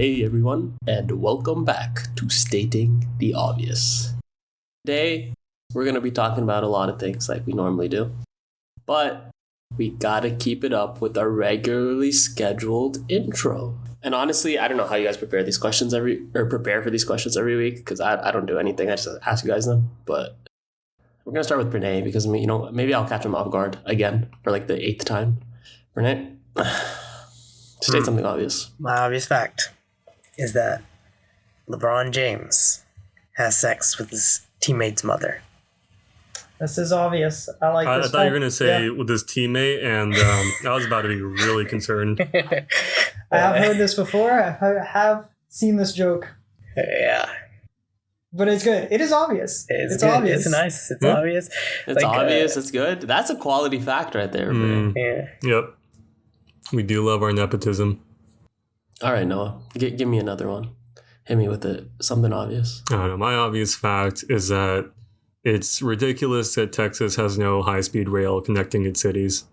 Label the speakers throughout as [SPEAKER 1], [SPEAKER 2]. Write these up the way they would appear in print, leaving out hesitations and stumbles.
[SPEAKER 1] Hey everyone, and welcome back to Stating the Obvious. Today, we're going to be talking about a lot of things like we normally do, but we gotta keep it up with our regularly scheduled intro. And honestly, I don't know how you guys prepare for these questions every week, because I don't do anything. I just ask you guys them. But we're gonna start with Brene because maybe I'll catch him off guard again for like the 8th time. Brene, state something obvious.
[SPEAKER 2] My obvious fact is that LeBron James has sex with his teammate's mother.
[SPEAKER 3] This is obvious. I
[SPEAKER 4] thought you were going to say with his teammate, and I was about to be really concerned.
[SPEAKER 3] I have heard this before. I have seen this joke.
[SPEAKER 2] Yeah.
[SPEAKER 3] But it's good. It is obvious.
[SPEAKER 2] It's good.
[SPEAKER 3] Obvious.
[SPEAKER 2] It's nice. It's obvious.
[SPEAKER 1] It's obvious. It's good. That's a quality fact right there, man.
[SPEAKER 2] Yeah.
[SPEAKER 4] Yep. We do love our nepotism.
[SPEAKER 1] All right, Noah. Give me another one. Hit me with it. Something obvious.
[SPEAKER 4] I don't know. My obvious fact is that it's ridiculous that Texas has no high-speed rail connecting its cities.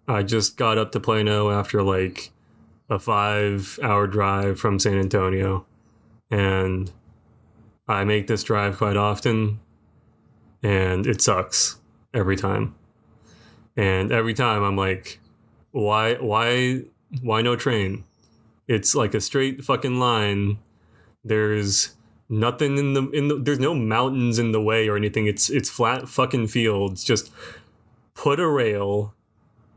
[SPEAKER 4] I just got up to Plano after like a 5-hour drive from San Antonio, and I make this drive quite often, and it sucks every time. And every time I'm like, why no train? It's like a straight fucking line. There's nothing in the there's no mountains in the way or anything. It's flat fucking fields. Just put a rail,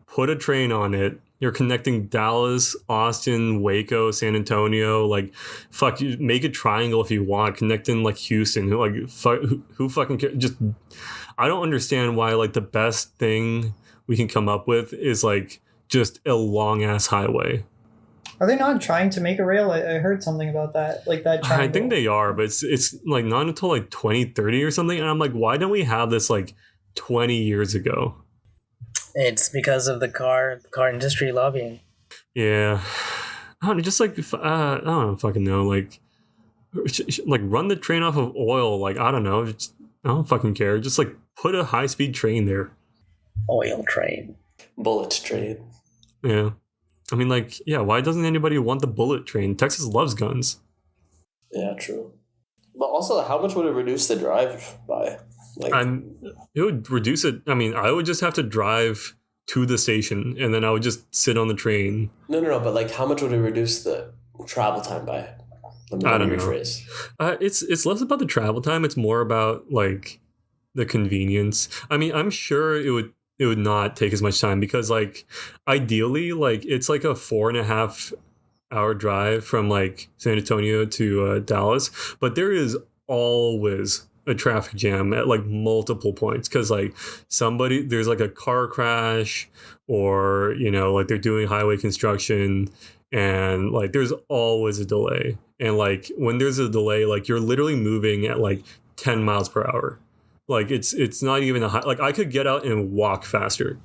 [SPEAKER 4] put a train on it. You're connecting Dallas, Austin, Waco, San Antonio. Like, fuck, you make a triangle if you want. Connecting like Houston. Like, fuck, who fucking cares? Just, I don't understand why like the best thing we can come up with is like just a long ass highway.
[SPEAKER 3] Are they not trying to make a rail? I heard something about that. Like that triangle.
[SPEAKER 4] I think they are, but it's like not until like 2030 or something. And I'm like, why don't we have this like 20 years ago?
[SPEAKER 2] It's because of the car industry lobbying.
[SPEAKER 4] Yeah. I don't know, just like, I don't fucking know. Like run the train off of oil. Like, I don't know. I don't fucking care. Just like put a high-speed train there.
[SPEAKER 2] Oil train.
[SPEAKER 1] Bullet train.
[SPEAKER 4] Yeah. I mean, like, yeah, why doesn't anybody want the bullet train? Texas loves guns.
[SPEAKER 1] Yeah, true. But also, how much would it reduce the drive by? Like,
[SPEAKER 4] it would reduce it. I mean, I would just have to drive to the station, and then I would just sit on the train.
[SPEAKER 1] No. But like, how much would it reduce the travel time by?
[SPEAKER 4] I don't know. It's less about the travel time. It's more about like the convenience. I mean, I'm sure it would not take as much time because like ideally like it's like a 4.5-hour drive from like San Antonio to Dallas, but there is always a traffic jam at like multiple points because like there's like a car crash or like they're doing highway construction and like there's always a delay, and like when there's a delay like you're literally moving at like 10 miles per hour. Like it's not even a high, like I could get out and walk faster.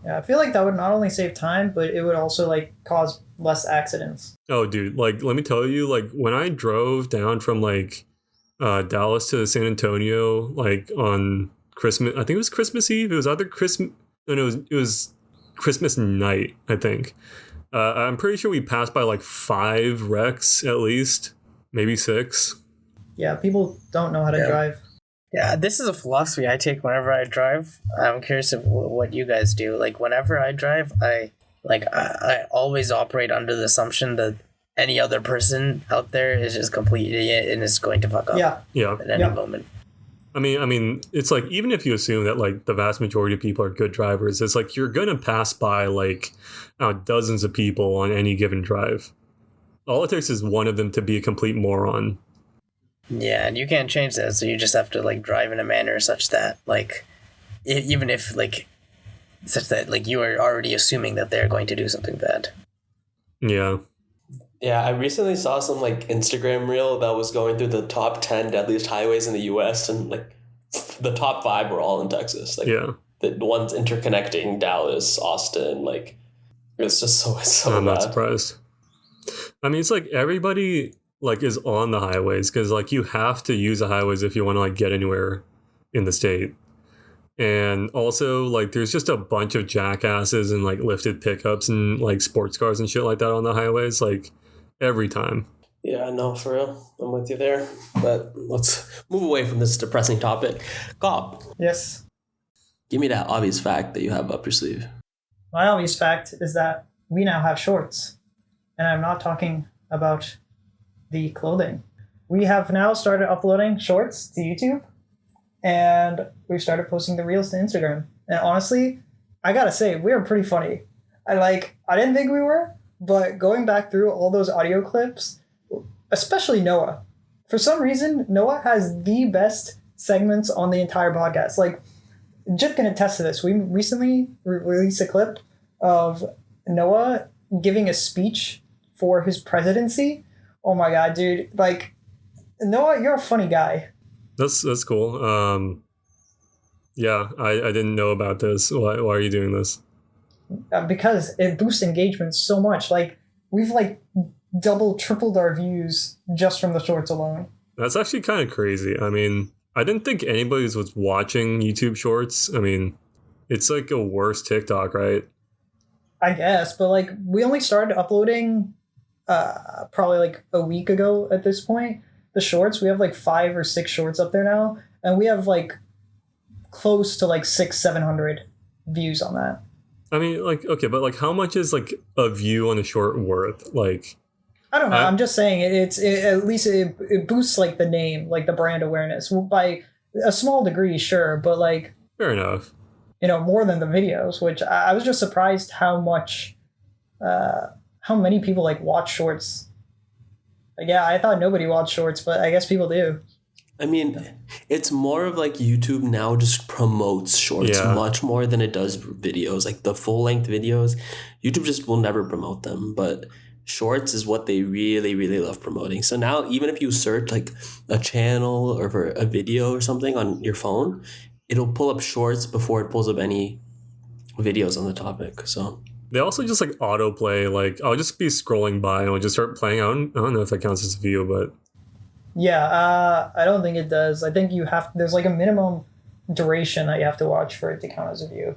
[SPEAKER 3] Yeah, I feel like that would not only save time, but it would also like cause less accidents.
[SPEAKER 4] Oh, dude, like let me tell you, like when I drove down from like Dallas to San Antonio, like on Christmas, I think it was Christmas Eve. It was either Christmas, no, it was Christmas night. I think. I'm pretty sure we passed by like 5 wrecks at least, maybe 6.
[SPEAKER 3] Yeah, people don't know how to drive.
[SPEAKER 2] Yeah, this is a philosophy I take whenever I drive. I'm curious of what you guys do. Like, whenever I drive, I always operate under the assumption that any other person out there is just complete idiot and is going to fuck up.
[SPEAKER 4] Yeah.
[SPEAKER 2] At any moment.
[SPEAKER 4] I mean, it's like even if you assume that like the vast majority of people are good drivers, it's like you're gonna pass by like dozens of people on any given drive. All it takes is one of them to be a complete moron.
[SPEAKER 2] Yeah, and you can't change that, so you just have to like drive in a manner such that like even if like such that like you are already assuming that they're going to do something bad.
[SPEAKER 4] Yeah.
[SPEAKER 1] Yeah, I recently saw some like Instagram reel that was going through the top 10 deadliest highways in the US, and like the top 5 were all in Texas. Like the ones interconnecting Dallas, Austin, like it's just so
[SPEAKER 4] I'm
[SPEAKER 1] bad.
[SPEAKER 4] not surprised. I mean, it's like everybody like is on the highways because like you have to use the highways if you want to like get anywhere in the state. And also like there's just a bunch of jackasses and like lifted pickups and like sports cars and shit like that on the highways. Like every time.
[SPEAKER 1] Yeah, no, for real. I'm with you there. But let's move away from this depressing topic. Cobb,
[SPEAKER 3] Yes.
[SPEAKER 1] give me that obvious fact that you have up your sleeve.
[SPEAKER 3] My obvious fact is that we now have shorts. And I'm not talking about the clothing. We have now started uploading shorts to YouTube. And we've started posting the reels to Instagram. And honestly, I gotta say, we are pretty funny. I didn't think we were, but going back through all those audio clips, especially Noah. For some reason, Noah has the best segments on the entire podcast. Like, Jip can attest to this. We recently released a clip of Noah giving a speech for his presidency. Oh my god, dude. Like, Noah, you're a funny guy.
[SPEAKER 4] That's cool. Yeah, I didn't know about this. Why are you doing this?
[SPEAKER 3] Because it boosts engagement so much. Like, we've like double, tripled our views just from the shorts alone.
[SPEAKER 4] That's actually kind of crazy. I mean, I didn't think anybody was watching YouTube Shorts. I mean, it's like a worse TikTok, right?
[SPEAKER 3] I guess, but like we only started uploading probably like a week ago at this point. The shorts, we have like 5 or 6 shorts up there now, and we have like close to like 600-700 views on that.
[SPEAKER 4] I mean, like, okay, but like how much is like a view on a short worth? Like,
[SPEAKER 3] I don't know. I'm just saying at least it boosts like the name, like the brand awareness by a small degree, sure, but like
[SPEAKER 4] fair enough.
[SPEAKER 3] You know, more than the videos, which I was just surprised how many people like watch shorts. Like, yeah, I thought nobody watched shorts, but I guess people do.
[SPEAKER 1] I mean, it's more of like YouTube now just promotes shorts much more than it does videos. Like the full length videos, YouTube just will never promote them, but shorts is what they really, really love promoting. So now even if you search like a channel or for a video or something on your phone, it'll pull up shorts before it pulls up any videos on the topic. So
[SPEAKER 4] they also just like autoplay. Like I'll just be scrolling by and I'll just start playing. I don't know if that counts as a view, but
[SPEAKER 3] yeah, I don't think it does. I think there's like a minimum duration that you have to watch for it to count as a view.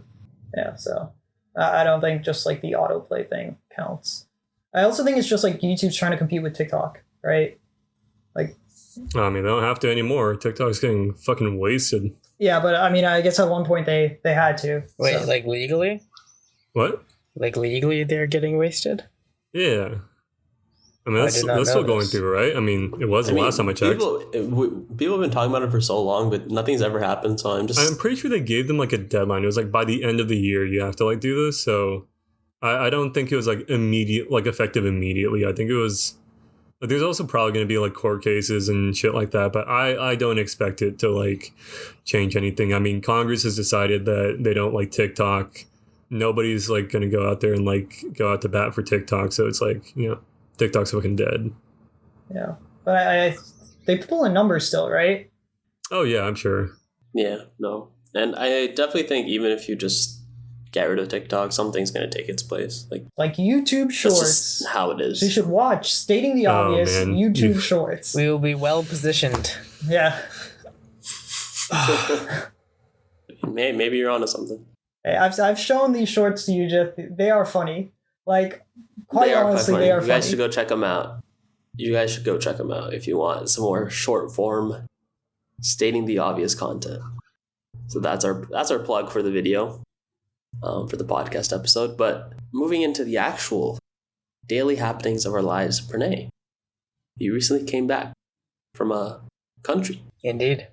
[SPEAKER 3] Yeah, so I don't think just like the autoplay thing counts. I also think it's just like YouTube's trying to compete with TikTok, right? Like,
[SPEAKER 4] I mean, they don't have to anymore. TikTok's getting fucking wasted.
[SPEAKER 3] Yeah, but I mean, I guess at one point they had to.
[SPEAKER 2] Wait,
[SPEAKER 3] so.
[SPEAKER 2] like legally?
[SPEAKER 4] What?
[SPEAKER 2] Like legally they're getting wasted?
[SPEAKER 4] Yeah. I mean, that's still going through, right? I mean, it was the last time I checked.
[SPEAKER 1] People have been talking about it for so long, but nothing's ever happened. So I'm
[SPEAKER 4] pretty sure they gave them like a deadline. It was like by the end of the year you have to like do this. So I don't think it was like effective immediately. I think it was. Like, there's also probably going to be like court cases and shit like that, but I don't expect it to like change anything. I mean, Congress has decided that they don't like TikTok. Nobody's like going to go out there and like go out to bat for TikTok. So it's like, you know, TikTok's fucking dead.
[SPEAKER 3] Yeah, but they pull in numbers still, right?
[SPEAKER 4] Oh yeah, I'm sure.
[SPEAKER 1] Yeah, no, and I definitely think even if you just get rid of TikTok, something's going to take its place. Like
[SPEAKER 3] YouTube Shorts.
[SPEAKER 1] That's just how it is.
[SPEAKER 3] So you should watch, stating the obvious, YouTube Shorts.
[SPEAKER 2] We will be well positioned.
[SPEAKER 3] Yeah.
[SPEAKER 1] Maybe you're onto something.
[SPEAKER 3] Hey, I've shown these shorts to you, Jeff. They are funny. Like, quite honestly, they are funny.
[SPEAKER 1] You guys should go check them out. You guys should go check them out if you want some more short form, stating the obvious content. So that's our plug for the video. For the podcast episode, but moving into the actual daily happenings of our lives, Pranay, you recently came back from a country.
[SPEAKER 2] Indeed.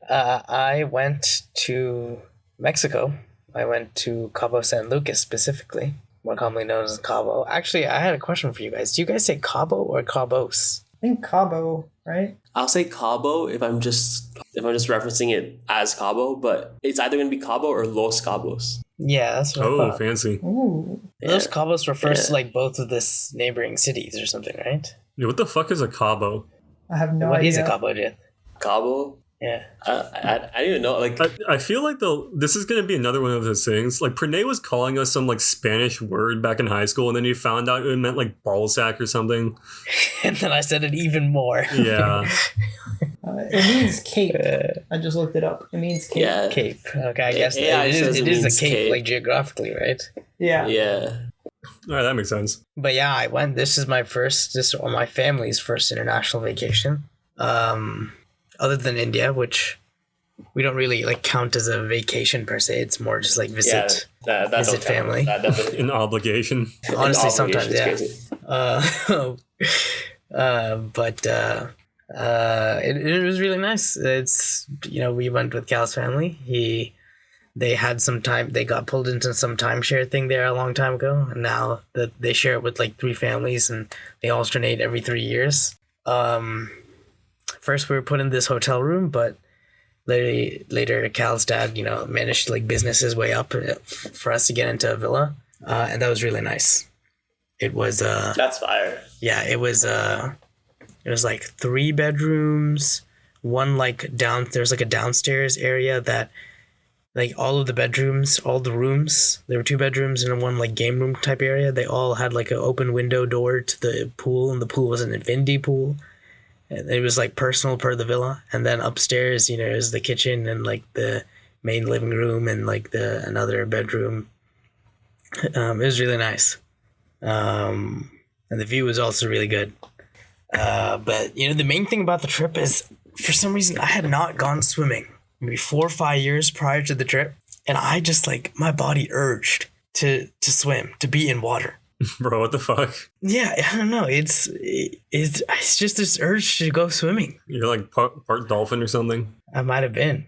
[SPEAKER 2] I went to Mexico. I went to Cabo San Lucas specifically, more commonly known as Cabo. Actually, I had a question for you guys. Do you guys say Cabo or Cabos?
[SPEAKER 3] I think Cabo, right?
[SPEAKER 1] I'll say Cabo if I'm just referencing it as Cabo, but it's either going to be Cabo or Los Cabos.
[SPEAKER 2] Yeah, that's what I thought.
[SPEAKER 4] Fancy.
[SPEAKER 3] Ooh.
[SPEAKER 2] Los Cabos refers to like both of this neighboring cities or something, right?
[SPEAKER 4] Yeah, what the fuck is a Cabo?
[SPEAKER 3] I have no idea.
[SPEAKER 2] What is a Cabo, Jeff?
[SPEAKER 1] Cabo?
[SPEAKER 2] Yeah.
[SPEAKER 1] I don't even know. Like,
[SPEAKER 4] I feel like this is going to be another one of those things. Like, Pranay was calling us some like Spanish word back in high school, and then he found out it meant like ball sack or something.
[SPEAKER 2] And then I said it even more.
[SPEAKER 4] Yeah.
[SPEAKER 3] It means cape. I just looked it up. It means cape.
[SPEAKER 1] Yeah.
[SPEAKER 2] Cape. Okay, I guess
[SPEAKER 1] AI
[SPEAKER 2] it is a
[SPEAKER 1] means
[SPEAKER 2] cape,
[SPEAKER 1] cape.
[SPEAKER 2] like geographically, right?
[SPEAKER 3] Yeah.
[SPEAKER 1] Yeah.
[SPEAKER 4] All right, that makes sense.
[SPEAKER 2] But yeah, I went. This is my family's first international vacation. Other than India, which we don't really like count as a vacation per se. It's more just like visit family.
[SPEAKER 4] An obligation.
[SPEAKER 2] Honestly,
[SPEAKER 1] An
[SPEAKER 2] sometimes, yeah.
[SPEAKER 1] Crazy.
[SPEAKER 2] It was really nice. It's, we went with Cal's family. They had some time. They got pulled into some timeshare thing there a long time ago, and now that they share it with like 3 families, and they alternate every 3 years. First we were put in this hotel room, but later Cal's dad, managed to like business his way up for us to get into a villa, and that was really nice. It was
[SPEAKER 1] That's fire.
[SPEAKER 2] yeah, it was like 3 bedrooms, one like there's like a downstairs area that like all of the bedrooms, all the rooms, there were 2 bedrooms and one like game room type area. They all had like an open window door to the pool, and the pool was an infinity pool. And it was like personal per the villa. And then upstairs, is the kitchen and like the main living room and like another bedroom. It was really nice. And the view was also really good. But the main thing about the trip is, for some reason, I had not gone swimming maybe 4 or 5 years prior to the trip, and I just like my body urged to swim, to be in water.
[SPEAKER 4] Bro, what the fuck?
[SPEAKER 2] Yeah, I don't know. It's just this urge to go swimming.
[SPEAKER 4] You're like part dolphin or something?
[SPEAKER 2] I might have been.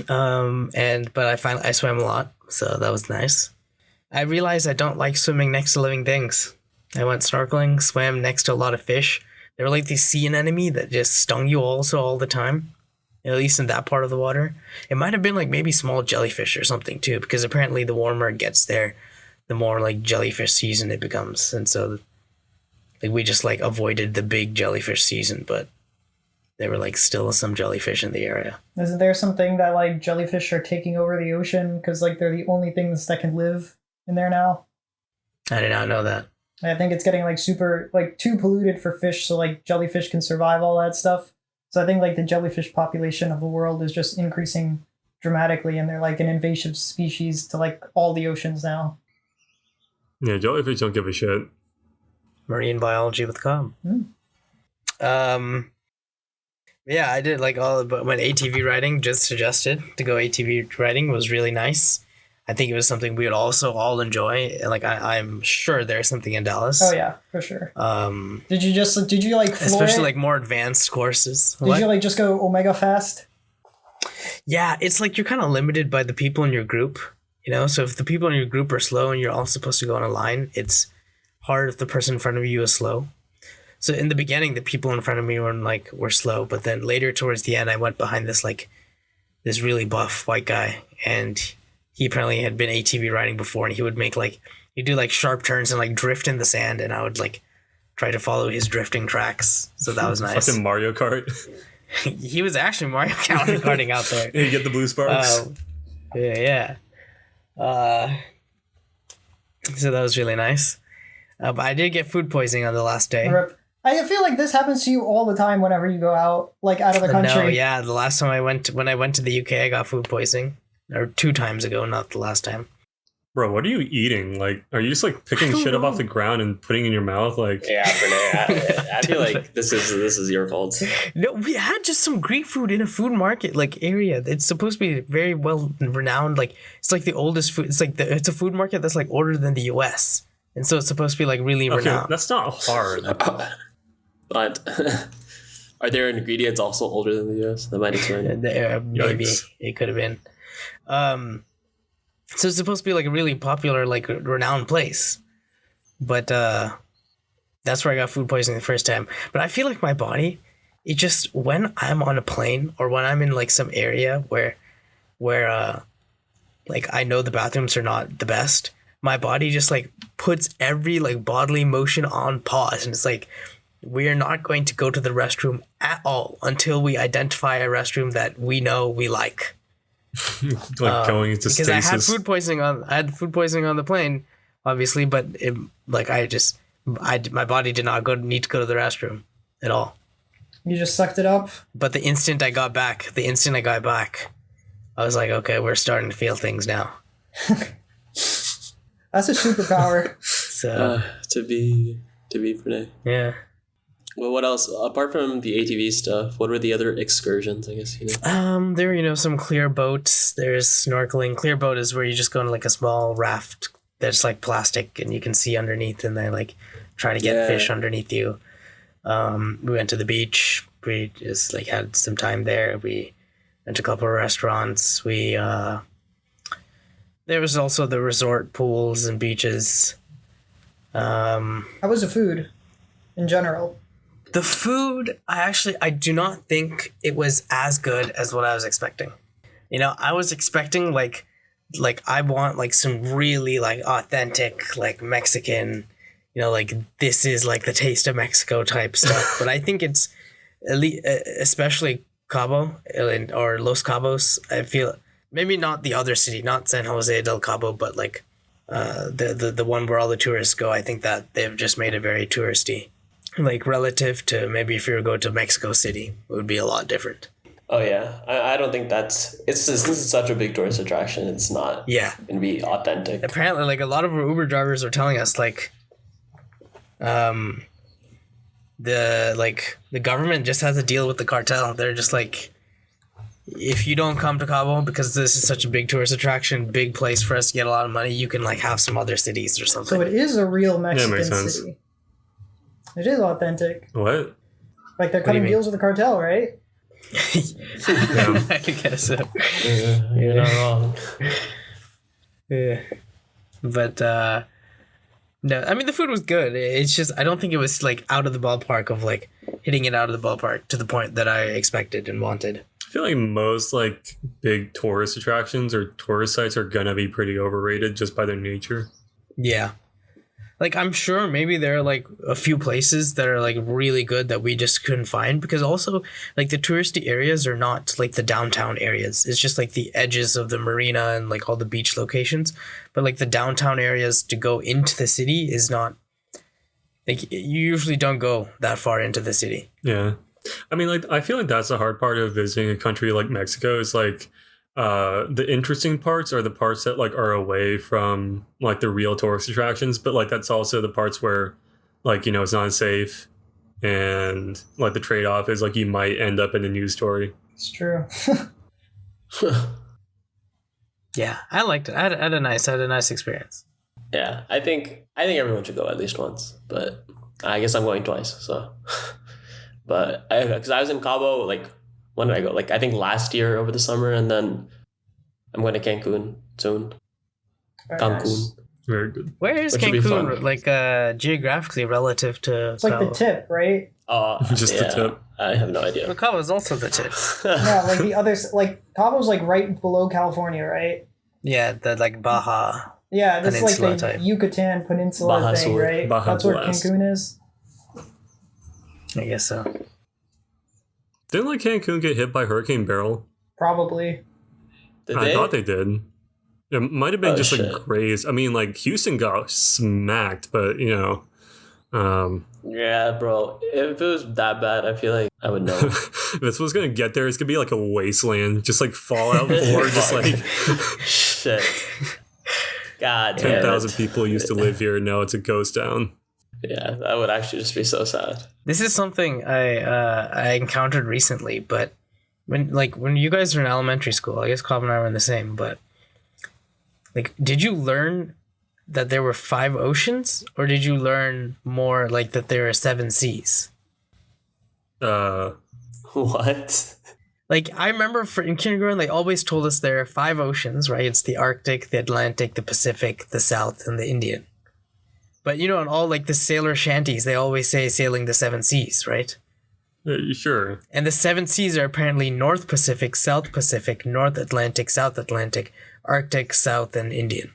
[SPEAKER 2] But I swam a lot, so that was nice. I realized I don't like swimming next to living things. I went snorkeling, swam next to a lot of fish. They were like the sea anemone that just stung you also all the time, at least in that part of the water. It might have been like maybe small jellyfish or something too, because apparently the warmer it gets there, the more like jellyfish season it becomes. And so like we just like avoided the big jellyfish season, but there were like still some jellyfish in the area.
[SPEAKER 3] Isn't there something that like jellyfish are taking over the ocean because like they're the only things that can live in there now?
[SPEAKER 2] I did not know that.
[SPEAKER 3] I think it's getting like super like too polluted for fish, so like jellyfish can survive all that stuff. So I think like the jellyfish population of the world is just increasing dramatically, and they're like an invasive species to like all the oceans now.
[SPEAKER 4] Yeah, jellyfish don't give a shit.
[SPEAKER 2] Marine biology with Cobb. Yeah, I did like but when ATV riding, just suggested to go ATV riding, was really nice. I think it was something we would also all enjoy. Like I'm sure there's something in Dallas.
[SPEAKER 3] Oh yeah, for sure. Did you like floor
[SPEAKER 2] especially
[SPEAKER 3] it?
[SPEAKER 2] like more advanced courses?
[SPEAKER 3] Did you like just go Omega Fast?
[SPEAKER 2] Yeah, it's like you're kind of limited by the people in your group, So if the people in your group are slow and you're all supposed to go on a line, it's hard if the person in front of you is slow. So in the beginning, the people in front of me were slow, but then later towards the end, I went behind this really buff white guy, and he apparently had been ATV riding before, and he would he'd do like sharp turns and like drift in the sand, and I would like try to follow his drifting tracks. So that was nice.
[SPEAKER 4] Fucking Mario Kart.
[SPEAKER 2] He was actually Mario karting out there.
[SPEAKER 4] You get the blue sparks.
[SPEAKER 2] Yeah. So that was really nice. But I did get food poisoning on the last day.
[SPEAKER 3] I feel like this happens to you all the time whenever you go out, like out of the country.
[SPEAKER 2] No, yeah, the last time when I went to the UK, I got food poisoning. Or 2 times ago, not the last time.
[SPEAKER 4] Bro, what are you eating? Like, are you just like picking shit up off the ground and putting in your mouth? Like,
[SPEAKER 1] Yeah, Renee, I feel like this is your fault.
[SPEAKER 2] No, we had just some Greek food in a food market like area. It's supposed to be very well renowned. Like it's like the oldest food. It's like it's a food market that's like older than the U.S. And so it's supposed to be like really renowned.
[SPEAKER 4] That's not hard.
[SPEAKER 1] But are there ingredients also older than the US? That might explain it.
[SPEAKER 2] Maybe it could have been. So it's supposed to be like a really popular, like renowned place, but that's where I got food poisoning the first time. But I feel like my body, it just, when I'm on a plane or when I'm in like some area where like I know the bathrooms are not the best, my body just like puts every like bodily motion on pause, and it's like, we are not going to go to the restroom at all until we identify a restroom that we know we like.
[SPEAKER 4] Like going into
[SPEAKER 2] because
[SPEAKER 4] stasis.
[SPEAKER 2] I had food poisoning on the plane, obviously, but my body did not need to go to the restroom at all.
[SPEAKER 3] You just sucked it up.
[SPEAKER 2] But the instant I got back, I was like, okay, we're starting to feel things now.
[SPEAKER 3] That's a superpower.
[SPEAKER 2] So
[SPEAKER 1] to be Pranay.
[SPEAKER 2] yeah.
[SPEAKER 1] Well, what else apart from the ATV stuff? What were the other excursions? I guess
[SPEAKER 2] There are, some clear boats. There's snorkeling. Clear boat is where you just go on like a small raft that's like plastic and you can see underneath, and they like try to get fish underneath you. We went to the beach. We just like had some time there. We went to a couple of restaurants. There was also the resort pools and beaches.
[SPEAKER 3] How was the food in general?
[SPEAKER 2] The food, I do not think it was as good as what I was expecting. I was expecting like I want like some really like authentic like Mexican, like this is like the taste of Mexico type stuff. But I think it's especially Cabo or Los Cabos. I feel maybe not the other city, not San Jose del Cabo, but like the one where all the tourists go. I think that they've just made it very touristy. Like relative to maybe if you were to go to Mexico City, it would be a lot different.
[SPEAKER 1] Oh yeah, I don't think it's just, this is such a big tourist attraction. It's not gonna be authentic.
[SPEAKER 2] Apparently, like a lot of our Uber drivers are telling us, like, the government just has to deal with the cartel. They're just like, if you don't come to Cabo because this is such a big tourist attraction, big place for us to get a lot of money, you can like have some other cities or something.
[SPEAKER 3] So it is a real Mexican
[SPEAKER 4] makes sense.
[SPEAKER 3] city. It is authentic.
[SPEAKER 4] What?
[SPEAKER 3] Like they're cutting deals with the cartel, right?
[SPEAKER 2] I guess so.
[SPEAKER 1] You're not wrong.
[SPEAKER 2] Yeah. But no, I mean the food was good. It's just I don't think it was like out of the ballpark of like hitting it out of the ballpark to the point that I expected and wanted.
[SPEAKER 4] I feel like most like big tourist attractions or tourist sites are gonna be pretty overrated just by their nature.
[SPEAKER 2] Yeah. Like, I'm sure maybe there are, like, a few places that are, like, really good that we just couldn't find. Because also, like, the touristy areas are not, like, the downtown areas. It's just, like, the edges of the marina and, like, all the beach locations. But, like, the downtown areas to go into the city is not... Like, you usually don't go that far into the city.
[SPEAKER 4] Yeah. I mean, like, I feel like that's the hard part of visiting a country like Mexico is, like... the interesting parts are the parts that like are away from like the real tourist attractions, but like that's also the parts where like it's not safe, and like the trade-off is like you might end up in a news story.
[SPEAKER 3] It's true.
[SPEAKER 2] Yeah, I liked it. I had a nice experience.
[SPEAKER 1] Yeah, I think everyone should go at least once, but I guess I'm going twice. So, but because I was in Cabo like. When did I go? Like, I think last year over the summer, and then I'm going to Cancun soon.
[SPEAKER 3] Nice.
[SPEAKER 4] Very good.
[SPEAKER 2] Where is Cancun, like, geographically relative to
[SPEAKER 3] It's like the tip, right?
[SPEAKER 4] Just the tip.
[SPEAKER 1] I have no idea.
[SPEAKER 2] Well, Cabo is also the tip.
[SPEAKER 3] Yeah, like the others, like, Cabo's, like, right below California, right?
[SPEAKER 2] Yeah, the, like, Baja.
[SPEAKER 3] Yeah, that's like the
[SPEAKER 2] type.
[SPEAKER 3] Yucatan Peninsula
[SPEAKER 1] Baja
[SPEAKER 3] thing,
[SPEAKER 1] Sur.
[SPEAKER 3] right?
[SPEAKER 4] Baja
[SPEAKER 3] That's where
[SPEAKER 4] Blast.
[SPEAKER 3] Cancun is.
[SPEAKER 2] I guess so.
[SPEAKER 4] Didn't like Cancun get hit by Hurricane Beryl?
[SPEAKER 3] Probably.
[SPEAKER 1] Did
[SPEAKER 4] I
[SPEAKER 1] they?
[SPEAKER 4] thought they did. It might have been just
[SPEAKER 1] shit.
[SPEAKER 4] like crazy. I mean, like Houston got smacked, but
[SPEAKER 1] Yeah, bro. If it was that bad, I feel like I would know.
[SPEAKER 4] if this was gonna get there, it's gonna be like a wasteland, just like Fallout 4, just like
[SPEAKER 1] Shit. God damn
[SPEAKER 4] 10,000
[SPEAKER 1] it.
[SPEAKER 4] people used to live here. Now it's a ghost town.
[SPEAKER 1] Yeah, that would actually just be so sad.
[SPEAKER 2] This is something I encountered recently, but when you guys were in elementary school, I guess Cobb and I were in the same, but like, did you learn that there were 5 oceans, or did you learn more like that there are 7 seas?
[SPEAKER 1] What?
[SPEAKER 2] Like, I remember in kindergarten, they always told us there are 5 oceans, right? It's the Arctic, the Atlantic, the Pacific, the South, and the Indian. But, in all, like, the sailor shanties, they always say sailing the 7 seas, right?
[SPEAKER 4] Sure.
[SPEAKER 2] And the 7 seas are apparently North Pacific, South Pacific, North Atlantic, South Atlantic, Arctic, South, and Indian.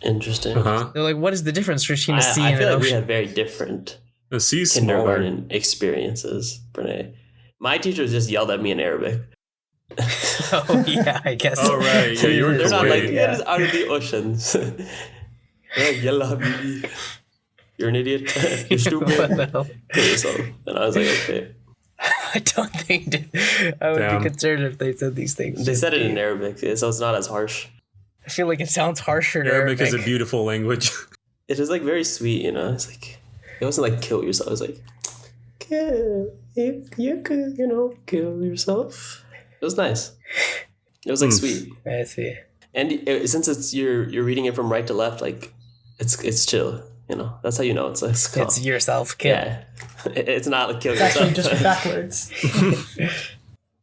[SPEAKER 1] Interesting.
[SPEAKER 4] Uh-huh.
[SPEAKER 2] They're like, what is the difference between a sea
[SPEAKER 1] I
[SPEAKER 2] and
[SPEAKER 1] feel
[SPEAKER 2] an
[SPEAKER 1] like we
[SPEAKER 2] ocean?
[SPEAKER 1] had very different
[SPEAKER 4] The sea's smaller.
[SPEAKER 1] kindergarten experiences, Brene. My teachers just yelled at me in Arabic.
[SPEAKER 2] Oh, yeah, I guess.
[SPEAKER 4] Oh, right. Yeah, you were
[SPEAKER 1] They're not like,
[SPEAKER 4] Kuwait.
[SPEAKER 1] get us out of the oceans. They're like, yalla, habibi. You're an idiot. You're stupid.
[SPEAKER 2] What the hell?
[SPEAKER 1] Kill yourself. And I was like, okay.
[SPEAKER 2] I don't think I would
[SPEAKER 4] Damn.
[SPEAKER 2] be concerned if they said these things.
[SPEAKER 1] They said it in Arabic, so it's not as harsh.
[SPEAKER 2] I feel like it sounds harsher in
[SPEAKER 4] Arabic is a
[SPEAKER 2] Arabic.
[SPEAKER 4] beautiful language.
[SPEAKER 1] it was like very sweet, you know. It's like it wasn't like kill yourself. It was like you could, you know, kill yourself. It was nice. It was like sweet.
[SPEAKER 2] I see.
[SPEAKER 1] And since it's you're reading it from right to left, like it's chill. You know, that's how you know it's like calm.
[SPEAKER 2] It's yourself kill.
[SPEAKER 1] Yeah, it's not like kill
[SPEAKER 3] It's actually
[SPEAKER 1] yourself.
[SPEAKER 3] just backwards.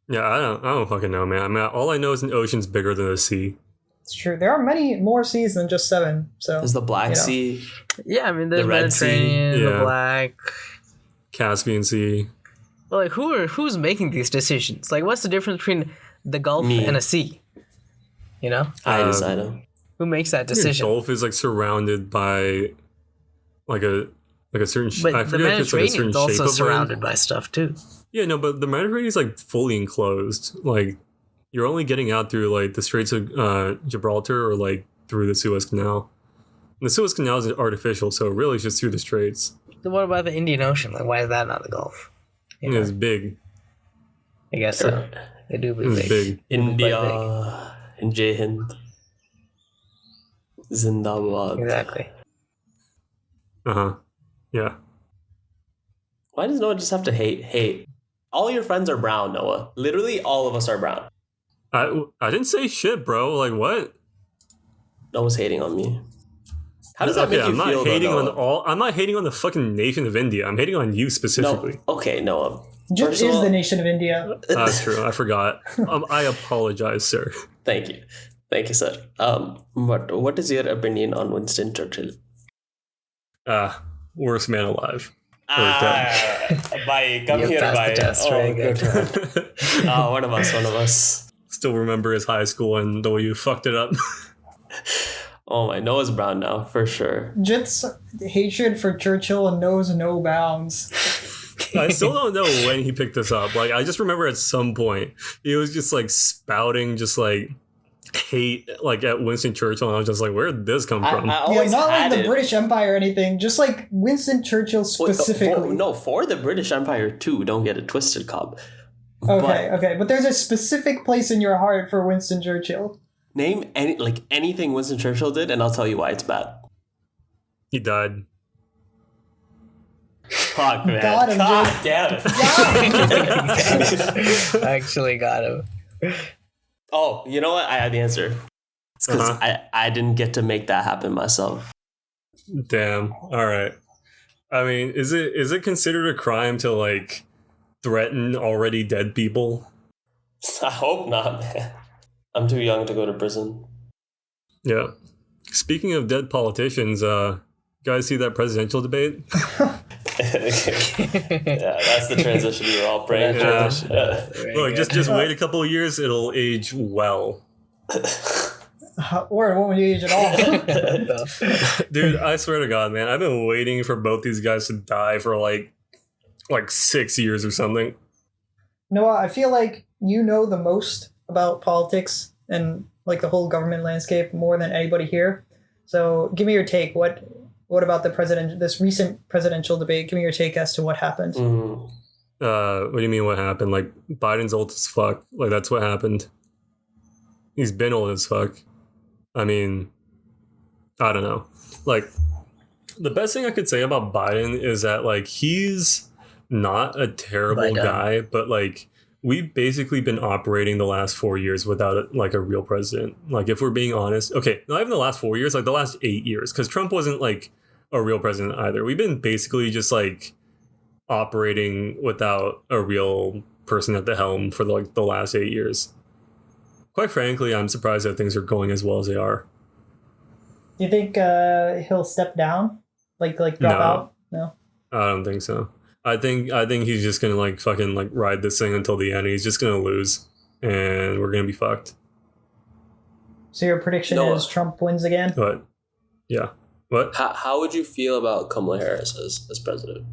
[SPEAKER 4] Yeah, I don't fucking know, man. I mean, all I know is an ocean's bigger than the sea.
[SPEAKER 3] It's true. There are many more seas than just 7. So
[SPEAKER 1] There's the Black
[SPEAKER 3] you know.
[SPEAKER 1] Sea.
[SPEAKER 2] Yeah, I mean, there's
[SPEAKER 1] The Red Sea.
[SPEAKER 2] Mediterranean,
[SPEAKER 4] Yeah.
[SPEAKER 2] the Black.
[SPEAKER 4] Caspian Sea.
[SPEAKER 2] But like, who's making these decisions? Like, what's the difference between the Gulf
[SPEAKER 1] Me.
[SPEAKER 2] and a sea? You know,
[SPEAKER 1] I decide them.
[SPEAKER 2] who makes that
[SPEAKER 4] The
[SPEAKER 2] decision?
[SPEAKER 4] Gulf is like surrounded by like a certain.
[SPEAKER 2] But
[SPEAKER 4] I
[SPEAKER 2] the
[SPEAKER 4] forget if it's like a certain
[SPEAKER 2] Mediterranean's
[SPEAKER 4] shape
[SPEAKER 2] also
[SPEAKER 4] of
[SPEAKER 2] surrounded
[SPEAKER 4] land.
[SPEAKER 2] by stuff too.
[SPEAKER 4] Yeah, no, but the Mediterranean is like fully enclosed. Like you're only getting out through like the Straits of Gibraltar or like through the Suez Canal. And the Suez Canal is artificial, so really it's just through the Straits.
[SPEAKER 2] Then what about the Indian Ocean? Like, why is that not the Gulf? You
[SPEAKER 4] And
[SPEAKER 2] know,
[SPEAKER 4] it's big.
[SPEAKER 2] I guess so. They do be
[SPEAKER 4] It's
[SPEAKER 2] big.
[SPEAKER 4] big.
[SPEAKER 1] India and Jai Hind. Zindabad.
[SPEAKER 2] Exactly.
[SPEAKER 4] Yeah.
[SPEAKER 1] Why does Noah just have to hate? All your friends are brown, Noah. Literally all of us are brown.
[SPEAKER 4] I didn't say shit, bro. Like what?
[SPEAKER 1] Noah's hating on me. How does that make you
[SPEAKER 4] I'm not
[SPEAKER 1] feel,
[SPEAKER 4] hating
[SPEAKER 1] though,
[SPEAKER 4] on
[SPEAKER 1] Noah?
[SPEAKER 4] I'm not hating on the fucking nation of India. I'm hating on you specifically.
[SPEAKER 1] No. Okay, Noah.
[SPEAKER 3] Egypt
[SPEAKER 1] First of
[SPEAKER 3] is
[SPEAKER 1] all-
[SPEAKER 3] the nation of India.
[SPEAKER 4] That's true. I forgot. I apologize, sir.
[SPEAKER 1] Thank you. Thank you, sir. What is your opinion on Winston Churchill?
[SPEAKER 4] Worst man alive.
[SPEAKER 1] Bye. Come
[SPEAKER 2] You
[SPEAKER 1] here,
[SPEAKER 2] passed the
[SPEAKER 1] bye.
[SPEAKER 2] test, very good.
[SPEAKER 1] Good. One of us.
[SPEAKER 4] Still remember his high school and the way you fucked it up.
[SPEAKER 1] Oh my, Noah's brown now, for sure.
[SPEAKER 3] Jit's hatred for Churchill knows no bounds.
[SPEAKER 4] I still don't know when he picked this up. Like, I just remember at some point he was just like spouting just like hate like at Winston Churchill, and I was just like, where did this come from?
[SPEAKER 1] I
[SPEAKER 3] Yeah,
[SPEAKER 1] always
[SPEAKER 3] not like
[SPEAKER 1] had
[SPEAKER 3] the
[SPEAKER 1] it.
[SPEAKER 3] British Empire or anything, just like Winston Churchill
[SPEAKER 1] Wait,
[SPEAKER 3] specifically.
[SPEAKER 1] for the British Empire too. Don't get it twisted, Cobb.
[SPEAKER 3] Okay, but there's a specific place in your heart for Winston Churchill.
[SPEAKER 1] Name anything Winston Churchill did, and I'll tell you why it's bad.
[SPEAKER 4] He died.
[SPEAKER 1] Fuck, man.
[SPEAKER 3] Got him,
[SPEAKER 1] God
[SPEAKER 3] dude.
[SPEAKER 1] damn it.
[SPEAKER 2] Actually got him.
[SPEAKER 1] Oh, you know what? I have the answer. It's because I didn't get to make that happen myself.
[SPEAKER 4] Damn. All right. I mean, is it considered a crime to like threaten already dead people?
[SPEAKER 1] I hope not, man. I'm too young to go to prison.
[SPEAKER 4] Yeah. Speaking of dead politicians, guys see that presidential debate?
[SPEAKER 1] Yeah, that's the transition we were all praying for.
[SPEAKER 4] Yeah.
[SPEAKER 1] Yeah.
[SPEAKER 4] Look, just wait a couple of years, it'll age well.
[SPEAKER 3] Or it won't age at all.
[SPEAKER 4] Dude, I swear to God, man, I've been waiting for both these guys to die for like 6 years or something.
[SPEAKER 3] Noah, I feel like you know the most about politics and like the whole government landscape more than anybody here. So give me your take. What about this recent presidential debate? Give me your take as to what happened.
[SPEAKER 1] Mm.
[SPEAKER 4] What do you mean what happened? Like, Biden's old as fuck. Like, that's what happened. He's been old as fuck. I mean, I don't know. Like, the best thing I could say about Biden is that, like, he's not a terrible
[SPEAKER 2] Biden.
[SPEAKER 4] guy, but, like, we've basically been operating the last 4 years without, like, a real president. Like, if we're being honest. Okay, not even the last 4 years, like, the last 8 years. Because Trump wasn't, like, a real president either. We've been basically just, like, operating without a real person at the helm for, like, the last 8 years. Quite frankly, I'm surprised that things are going as well as they are.
[SPEAKER 3] Do you think he'll step down? Like drop
[SPEAKER 4] No.
[SPEAKER 3] out? No.
[SPEAKER 4] I don't think so. I think he's just gonna like fucking like ride this thing until the end. He's just gonna lose, and we're gonna be fucked.
[SPEAKER 3] So your prediction
[SPEAKER 1] Noah.
[SPEAKER 3] is Trump wins again?
[SPEAKER 4] But yeah, what?
[SPEAKER 1] How would you feel about Kamala Harris as president?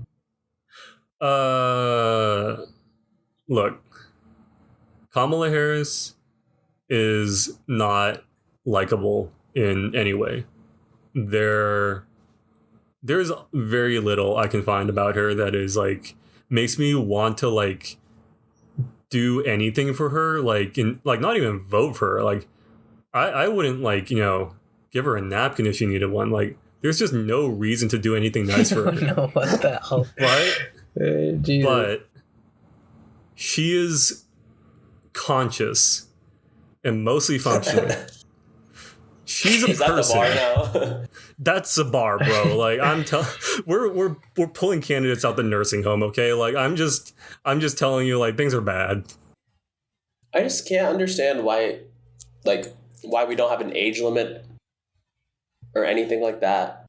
[SPEAKER 4] Look, Kamala Harris is not likable in any way. There's very little I can find about her that is like makes me want to like do anything for her, like not even vote for her. Like I wouldn't like, give her a napkin if she needed one. Like there's just no reason to do anything nice for
[SPEAKER 2] I
[SPEAKER 4] her.
[SPEAKER 2] don't know what the hell.
[SPEAKER 4] Right?
[SPEAKER 2] Jesus.
[SPEAKER 4] But she is conscious and mostly functioning. She's a
[SPEAKER 1] Is that the
[SPEAKER 4] person.
[SPEAKER 1] bar now?
[SPEAKER 4] That's a bar, bro. Like I'm telling, we're pulling candidates out the nursing home. Okay, like I'm just telling you, like things are bad.
[SPEAKER 1] I just can't understand why we don't have an age limit or anything like that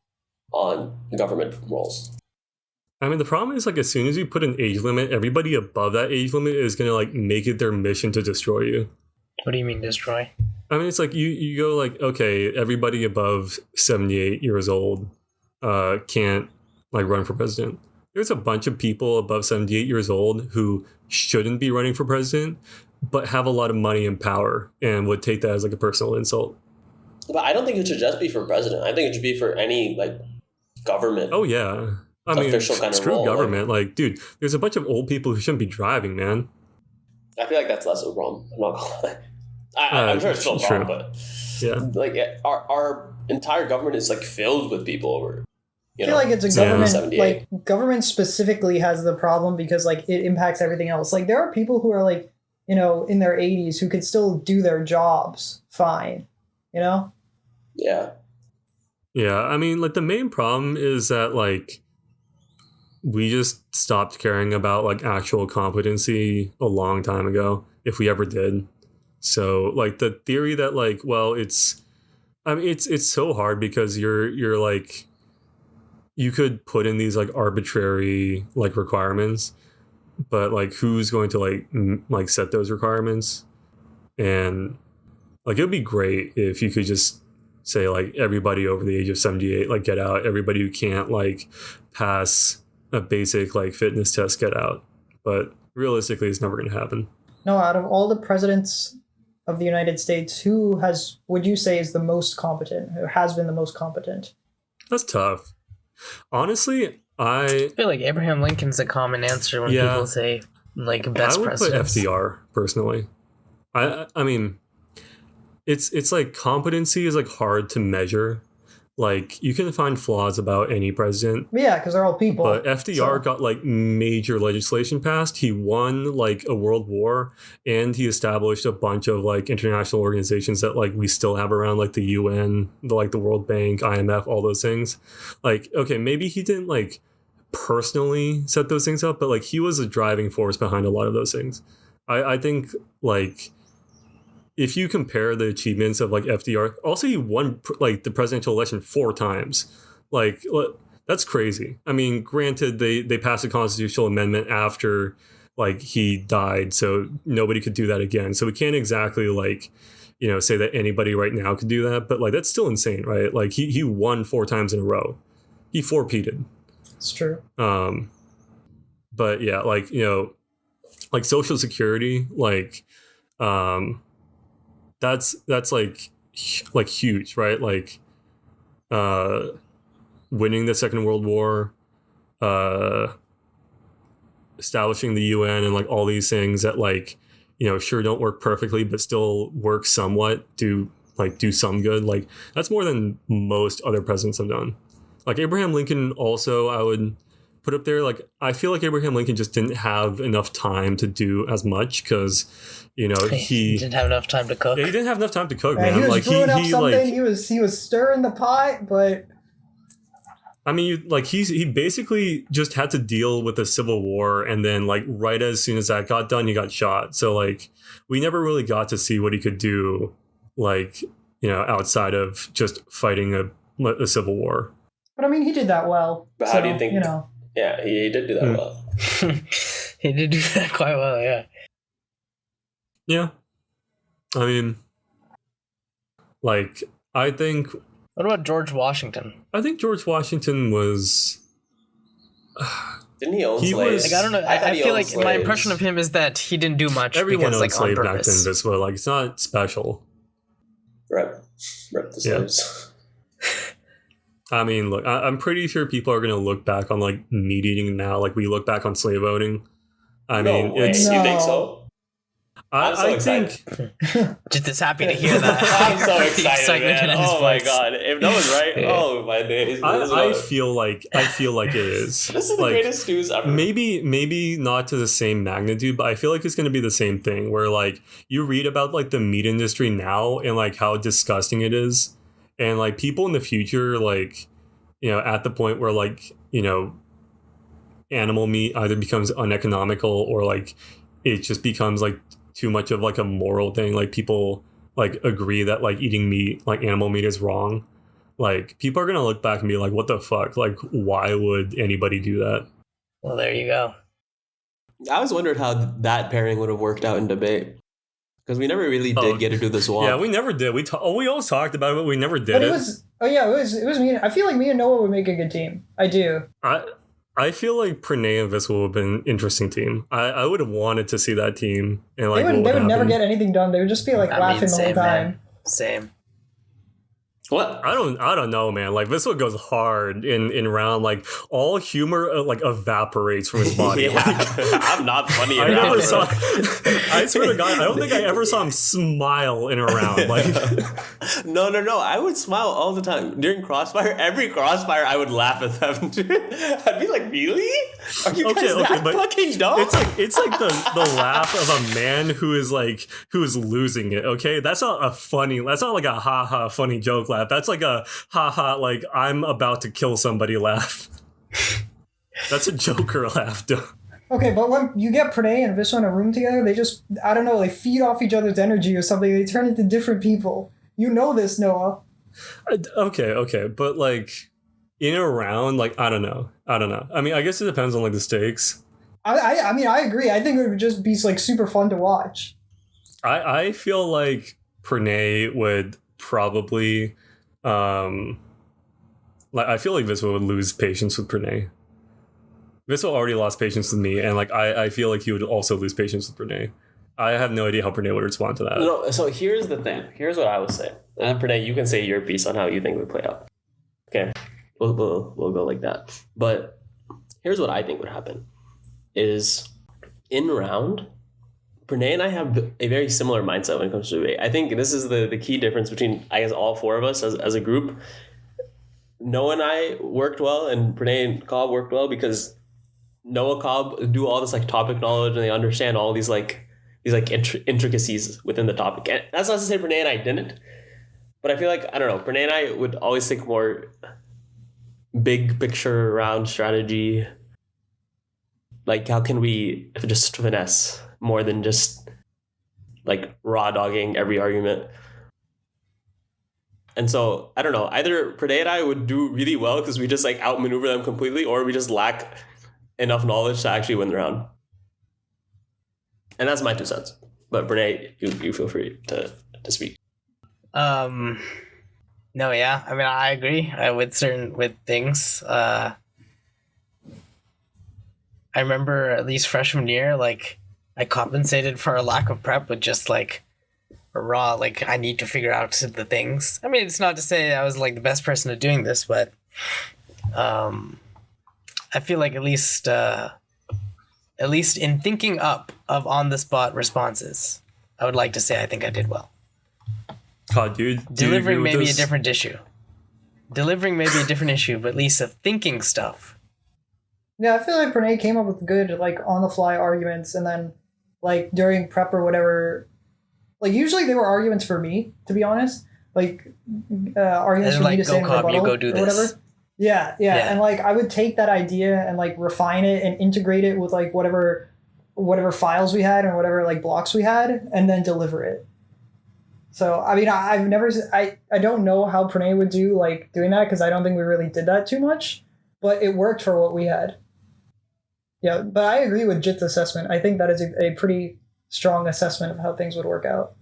[SPEAKER 1] on government roles.
[SPEAKER 4] I mean, the problem is like as soon as you put an age limit, everybody above that age limit is gonna like make it their mission to destroy you.
[SPEAKER 2] What do you mean destroy?
[SPEAKER 4] I mean, it's like you go like, okay, everybody above 78 years old can't like run for president. There's a bunch of people above 78 years old who shouldn't be running for president, but have a lot of money and power and would take that as like a personal insult.
[SPEAKER 1] But I don't think it should just be for president. I think it should be for any like government.
[SPEAKER 4] Oh yeah. I mean,
[SPEAKER 1] Official kind of
[SPEAKER 4] screw
[SPEAKER 1] role,
[SPEAKER 4] government. Like, dude, there's a bunch of old people who shouldn't be driving, man.
[SPEAKER 1] I feel like that's less of a problem. I'm not gonna lie. I'm sure it's still a problem, but
[SPEAKER 4] yeah,
[SPEAKER 1] like our entire government is like filled with people over.
[SPEAKER 3] I feel like it's a government,
[SPEAKER 1] 78.
[SPEAKER 3] like government specifically has the problem because like it impacts everything else. Like there are people who are like, you know, in their 80s who could still do their jobs fine, you know?
[SPEAKER 1] Yeah.
[SPEAKER 4] Yeah, I mean, like the main problem is that like we just stopped caring about like actual competency a long time ago, if we ever did. So like the theory that like, well, it's so hard because you're like, you could put in these like arbitrary like requirements, but like who's going to like set those requirements? And like it would be great if you could just say like everybody over the age of 78 like get out, everybody who can't like pass a basic like fitness test get out. But realistically, it's never going to happen.
[SPEAKER 3] No, out of all the presidents of the United States, would you say is the most competent, or has been the most competent?
[SPEAKER 4] That's tough. Honestly,
[SPEAKER 2] I feel like Abraham Lincoln's a common answer when people say like best
[SPEAKER 4] I would
[SPEAKER 2] presidents.
[SPEAKER 4] put FDR personally. I mean, it's like competency is like hard to measure. Like you can find flaws about any president.
[SPEAKER 3] Yeah, because they're all people.
[SPEAKER 4] But FDR got like major legislation passed. He won like a world war, and he established a bunch of like international organizations that like we still have around, like the UN, the World Bank, IMF, all those things. Like, okay, maybe he didn't like personally set those things up, but like he was a driving force behind a lot of those things. I think like if you compare the achievements of like FDR, also he won like the presidential election 4 times. Like that's crazy. I mean, granted, they passed a constitutional amendment after like he died, so nobody could do that again. So we can't exactly like, you know, say that anybody right now could do that, but like that's still insane, right? Like he won 4 times in a row. He 4-peated.
[SPEAKER 3] It's true.
[SPEAKER 4] But yeah, like, you know, like Social Security, like that's like huge, right? Like winning the Second World War, establishing the UN, and like all these things that like, you know, sure don't work perfectly but still work somewhat, do some good. Like that's more than most other presidents have done. Like Abraham Lincoln also I would put up there. Like I feel like Abraham Lincoln just didn't have enough time to do as much because, you know, he
[SPEAKER 2] didn't have enough time to cook.
[SPEAKER 4] Yeah, he didn't have enough time to cook,
[SPEAKER 3] Man,
[SPEAKER 4] man.
[SPEAKER 3] he was
[SPEAKER 4] Like
[SPEAKER 3] brewing up something.
[SPEAKER 4] like
[SPEAKER 3] he was stirring the pot, but
[SPEAKER 4] I mean, like he basically just had to deal with the Civil War, and then like right as soon as that got done, he got shot. So like we never really got to see what he could do, like, you know, outside of just fighting a civil war.
[SPEAKER 3] But I mean, he did that well.
[SPEAKER 1] But how do you think?
[SPEAKER 3] You know,
[SPEAKER 1] Yeah, he did do that well.
[SPEAKER 2] He did do that quite well, yeah.
[SPEAKER 4] Yeah, I mean, like I think.
[SPEAKER 2] What about George Washington?
[SPEAKER 4] I think George Washington was.
[SPEAKER 1] Didn't he own
[SPEAKER 4] He
[SPEAKER 1] slaves?
[SPEAKER 4] was-
[SPEAKER 2] Like I don't know. I feel like my
[SPEAKER 1] slaves.
[SPEAKER 2] impression of him is that he didn't do much
[SPEAKER 4] Everyone
[SPEAKER 2] because
[SPEAKER 4] owned
[SPEAKER 2] like on
[SPEAKER 4] slave back then,
[SPEAKER 2] purpose.
[SPEAKER 4] but like it's not special.
[SPEAKER 1] Rep the
[SPEAKER 4] Yeah.
[SPEAKER 1] slaves.
[SPEAKER 4] I mean, look, I'm pretty sure people are going to look back on like meat eating now, like we look back on slave owning. I mean,
[SPEAKER 1] No way.
[SPEAKER 4] it's.
[SPEAKER 1] You think
[SPEAKER 3] No.
[SPEAKER 1] so? I'm so
[SPEAKER 4] I
[SPEAKER 1] excited.
[SPEAKER 4] think
[SPEAKER 2] Just happy to hear that.
[SPEAKER 1] I'm so
[SPEAKER 2] The
[SPEAKER 1] excited,
[SPEAKER 2] excitement
[SPEAKER 1] man.
[SPEAKER 2] in his
[SPEAKER 1] Oh my
[SPEAKER 2] voice.
[SPEAKER 1] god. If no one's right, oh my days.
[SPEAKER 4] I feel like it is.
[SPEAKER 1] This is the
[SPEAKER 4] like,
[SPEAKER 1] greatest news ever.
[SPEAKER 4] maybe not to the same magnitude, but I feel like it's going to be the same thing where like you read about like the meat industry now and like how disgusting it is, and like people in the future, like, you know, at the point where like, you know, animal meat either becomes uneconomical or like it just becomes like too much of like a moral thing, like people like agree that like eating meat, like animal meat, is wrong. Like people are gonna look back and be like, what the fuck, like why would anybody do that?
[SPEAKER 2] Well, there you go.
[SPEAKER 1] I always wondered how that pairing would have worked out in debate. Because we never really did get to do the swamp.
[SPEAKER 4] Yeah, we never did. We always talked about it, but we never did
[SPEAKER 3] But
[SPEAKER 4] it.
[SPEAKER 3] it was me. I feel like me and Noah would make a good team. I do.
[SPEAKER 4] I feel like Pranay and Viswell would have been an interesting team. I would have wanted to see that team. And like
[SPEAKER 3] They would never get anything done. They would just be like laughing the whole time.
[SPEAKER 2] Man. Same.
[SPEAKER 1] What?
[SPEAKER 4] I don't know, man. Like Viswell goes hard in round. Like all humor like evaporates from his body.
[SPEAKER 1] Yeah.
[SPEAKER 4] Like,
[SPEAKER 1] I'm not funny.
[SPEAKER 4] I
[SPEAKER 1] around,
[SPEAKER 4] never
[SPEAKER 1] bro.
[SPEAKER 4] saw. I swear to God, I don't think I ever saw him smile in a round. Like,
[SPEAKER 1] No. I would smile all the time during Crossfire. Every Crossfire, I would laugh at them. I'd be like, "Really? Are you guys that
[SPEAKER 4] but
[SPEAKER 1] fucking dumb?"
[SPEAKER 4] it's like the laugh of a man who is losing it. Okay, that's not a funny. That's not like a ha ha funny joke laugh. That's like a ha ha like I'm about to kill somebody laugh. That's a Joker laugh.
[SPEAKER 3] Okay, but when you get Pranay and Viswa in a room together, they just, I don't know, they feed off each other's energy or something. They turn into different people. You know this, Noah.
[SPEAKER 4] Okay, but like in a round, like I don't know. I mean, I guess it depends on like the stakes.
[SPEAKER 3] I mean, I agree. I think it would just be like super fun to watch.
[SPEAKER 4] I feel like Pranay would probably like I feel like Viswa would lose patience with Pranay. Viswa already lost patience with me, and like I feel like he would also lose patience with Pranay. I have no idea how Pranay would respond to that.
[SPEAKER 1] No, so here's the thing. Here's what I would say. And Pranay, you can say your piece on how you think it would play out. Okay, we'll go like that. But here's what I think would happen: is in round, Pranay and I have a very similar mindset when it comes to debate. I think this is the key difference between, I guess, all four of us as a group. Noah and I worked well, and Pranay and Cobb worked well because Noah, Cobb do all this like topic knowledge, and they understand all these intricacies within the topic. And that's not to say Pranay and I didn't, but I feel like, I don't know, Pranay and I would always think more big picture around strategy. Like, how can we just finesse more than just like raw dogging every argument? And so, I don't know, either Pranay and I would do really well because we just like outmaneuver them completely, or we just lack enough knowledge to actually win the round. And that's my 2 cents. But Pranay, you feel free to speak.
[SPEAKER 2] No, yeah. I mean, I agree with things. I remember at least freshman year, like I compensated for a lack of prep with just like a raw, like I need to figure out the things. I mean, it's not to say I was like the best person at doing this, but I feel like at least in thinking up of on the spot responses, I would like to say I think I did well.
[SPEAKER 4] God, dude,
[SPEAKER 2] Delivering maybe a different issue. But at least of thinking stuff.
[SPEAKER 3] Yeah, I feel like Pranay came up with good, like, on-the-fly arguments, and then, like, during prep or whatever, like, usually they were arguments for me, to be honest. Like, arguments for
[SPEAKER 2] like,
[SPEAKER 3] me to say in rebuttal
[SPEAKER 2] you go do
[SPEAKER 3] or
[SPEAKER 2] this.
[SPEAKER 3] whatever. Yeah, and, like, I would take that idea and, like, refine it and integrate it with, like, whatever files we had and whatever, like, blocks we had, and then deliver it. So, I mean, I don't know how Pranay would do, like, doing that, because I don't think we really did that too much, but it worked for what we had. Yeah, but I agree with Jit's assessment. I think that is a pretty strong assessment of how things would work out.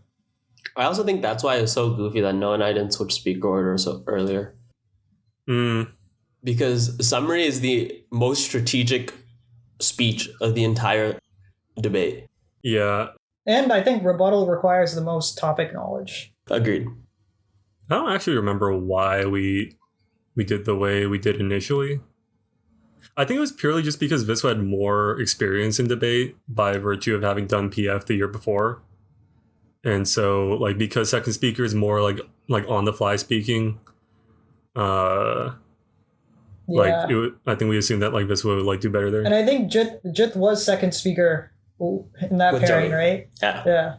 [SPEAKER 1] I also think that's why it's so goofy that Noah and I didn't switch speaker order so earlier. Because summary is the most strategic speech of the entire debate.
[SPEAKER 4] Yeah.
[SPEAKER 3] And I think rebuttal requires the most topic knowledge.
[SPEAKER 1] Agreed.
[SPEAKER 4] I don't actually remember why we did the way we did initially. I think it was purely just because Viswa had more experience in debate by virtue of having done PF the year before. And so like because second speaker is more like on the fly speaking, I think we assumed that like this would like do better there.
[SPEAKER 3] And I think Jit was second speaker in that
[SPEAKER 1] With
[SPEAKER 3] pairing,
[SPEAKER 1] Joey.
[SPEAKER 3] right?
[SPEAKER 1] Yeah.
[SPEAKER 3] Yeah.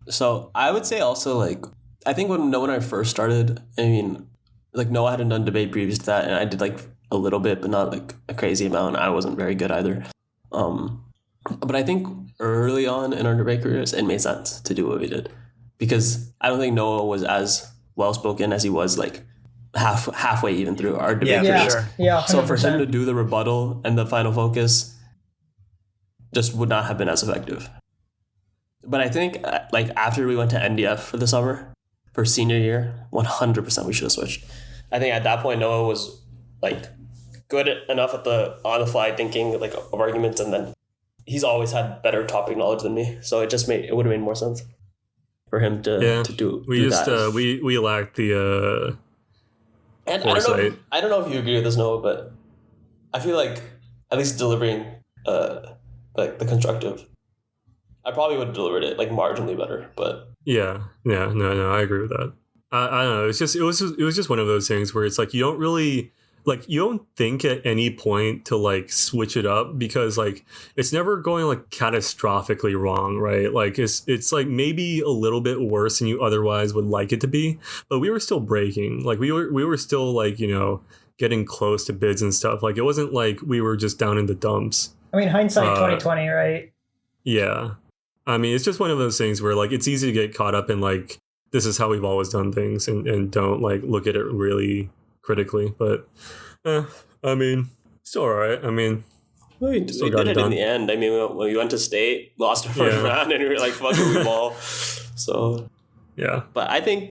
[SPEAKER 1] So I would say also like I think when I first started, I mean, like Noah hadn't done debate previous to that, and I did like a little bit, but not like a crazy amount. I wasn't very good either. But I think early on in our debate careers, it made sense to do what we did because I don't think Noah was as well spoken as he was like halfway even through our debate
[SPEAKER 2] Yeah,
[SPEAKER 1] careers.
[SPEAKER 2] for sure.
[SPEAKER 3] Yeah. 100%.
[SPEAKER 1] So for him to do the rebuttal and the final focus just would not have been as effective. But I think like after we went to NDF for the summer for senior year, 100% we should have switched. I think at that point Noah was like good enough at the on the fly thinking like of arguments, and then he's always had better topic knowledge than me, so it would have made more sense for him to do.
[SPEAKER 4] We
[SPEAKER 1] do
[SPEAKER 4] just
[SPEAKER 1] that.
[SPEAKER 4] we lacked the
[SPEAKER 1] And
[SPEAKER 4] foresight.
[SPEAKER 1] I don't know if you agree with this, Noah, but I feel like at least delivering like the constructive, I probably would have delivered it like marginally better, but
[SPEAKER 4] no, I agree with that. I don't know. It was just one of those things where it's like you don't really like you don't think at any point to like switch it up because like it's never going like catastrophically wrong, right? Like it's like maybe a little bit worse than you otherwise would like it to be, but we were still breaking. Like we were still like, you know, getting close to bids and stuff. Like it wasn't like we were just down in the dumps.
[SPEAKER 3] I mean, hindsight 2020, right?
[SPEAKER 4] Yeah. I mean, it's just one of those things where like it's easy to get caught up in like this is how we've always done things and don't like look at it really critically. But I mean, it's all right. I mean,
[SPEAKER 1] we did it in the end. I mean, when we went to state, lost our first round, and we were like, fuck it, we ball. So
[SPEAKER 4] yeah.
[SPEAKER 1] But I think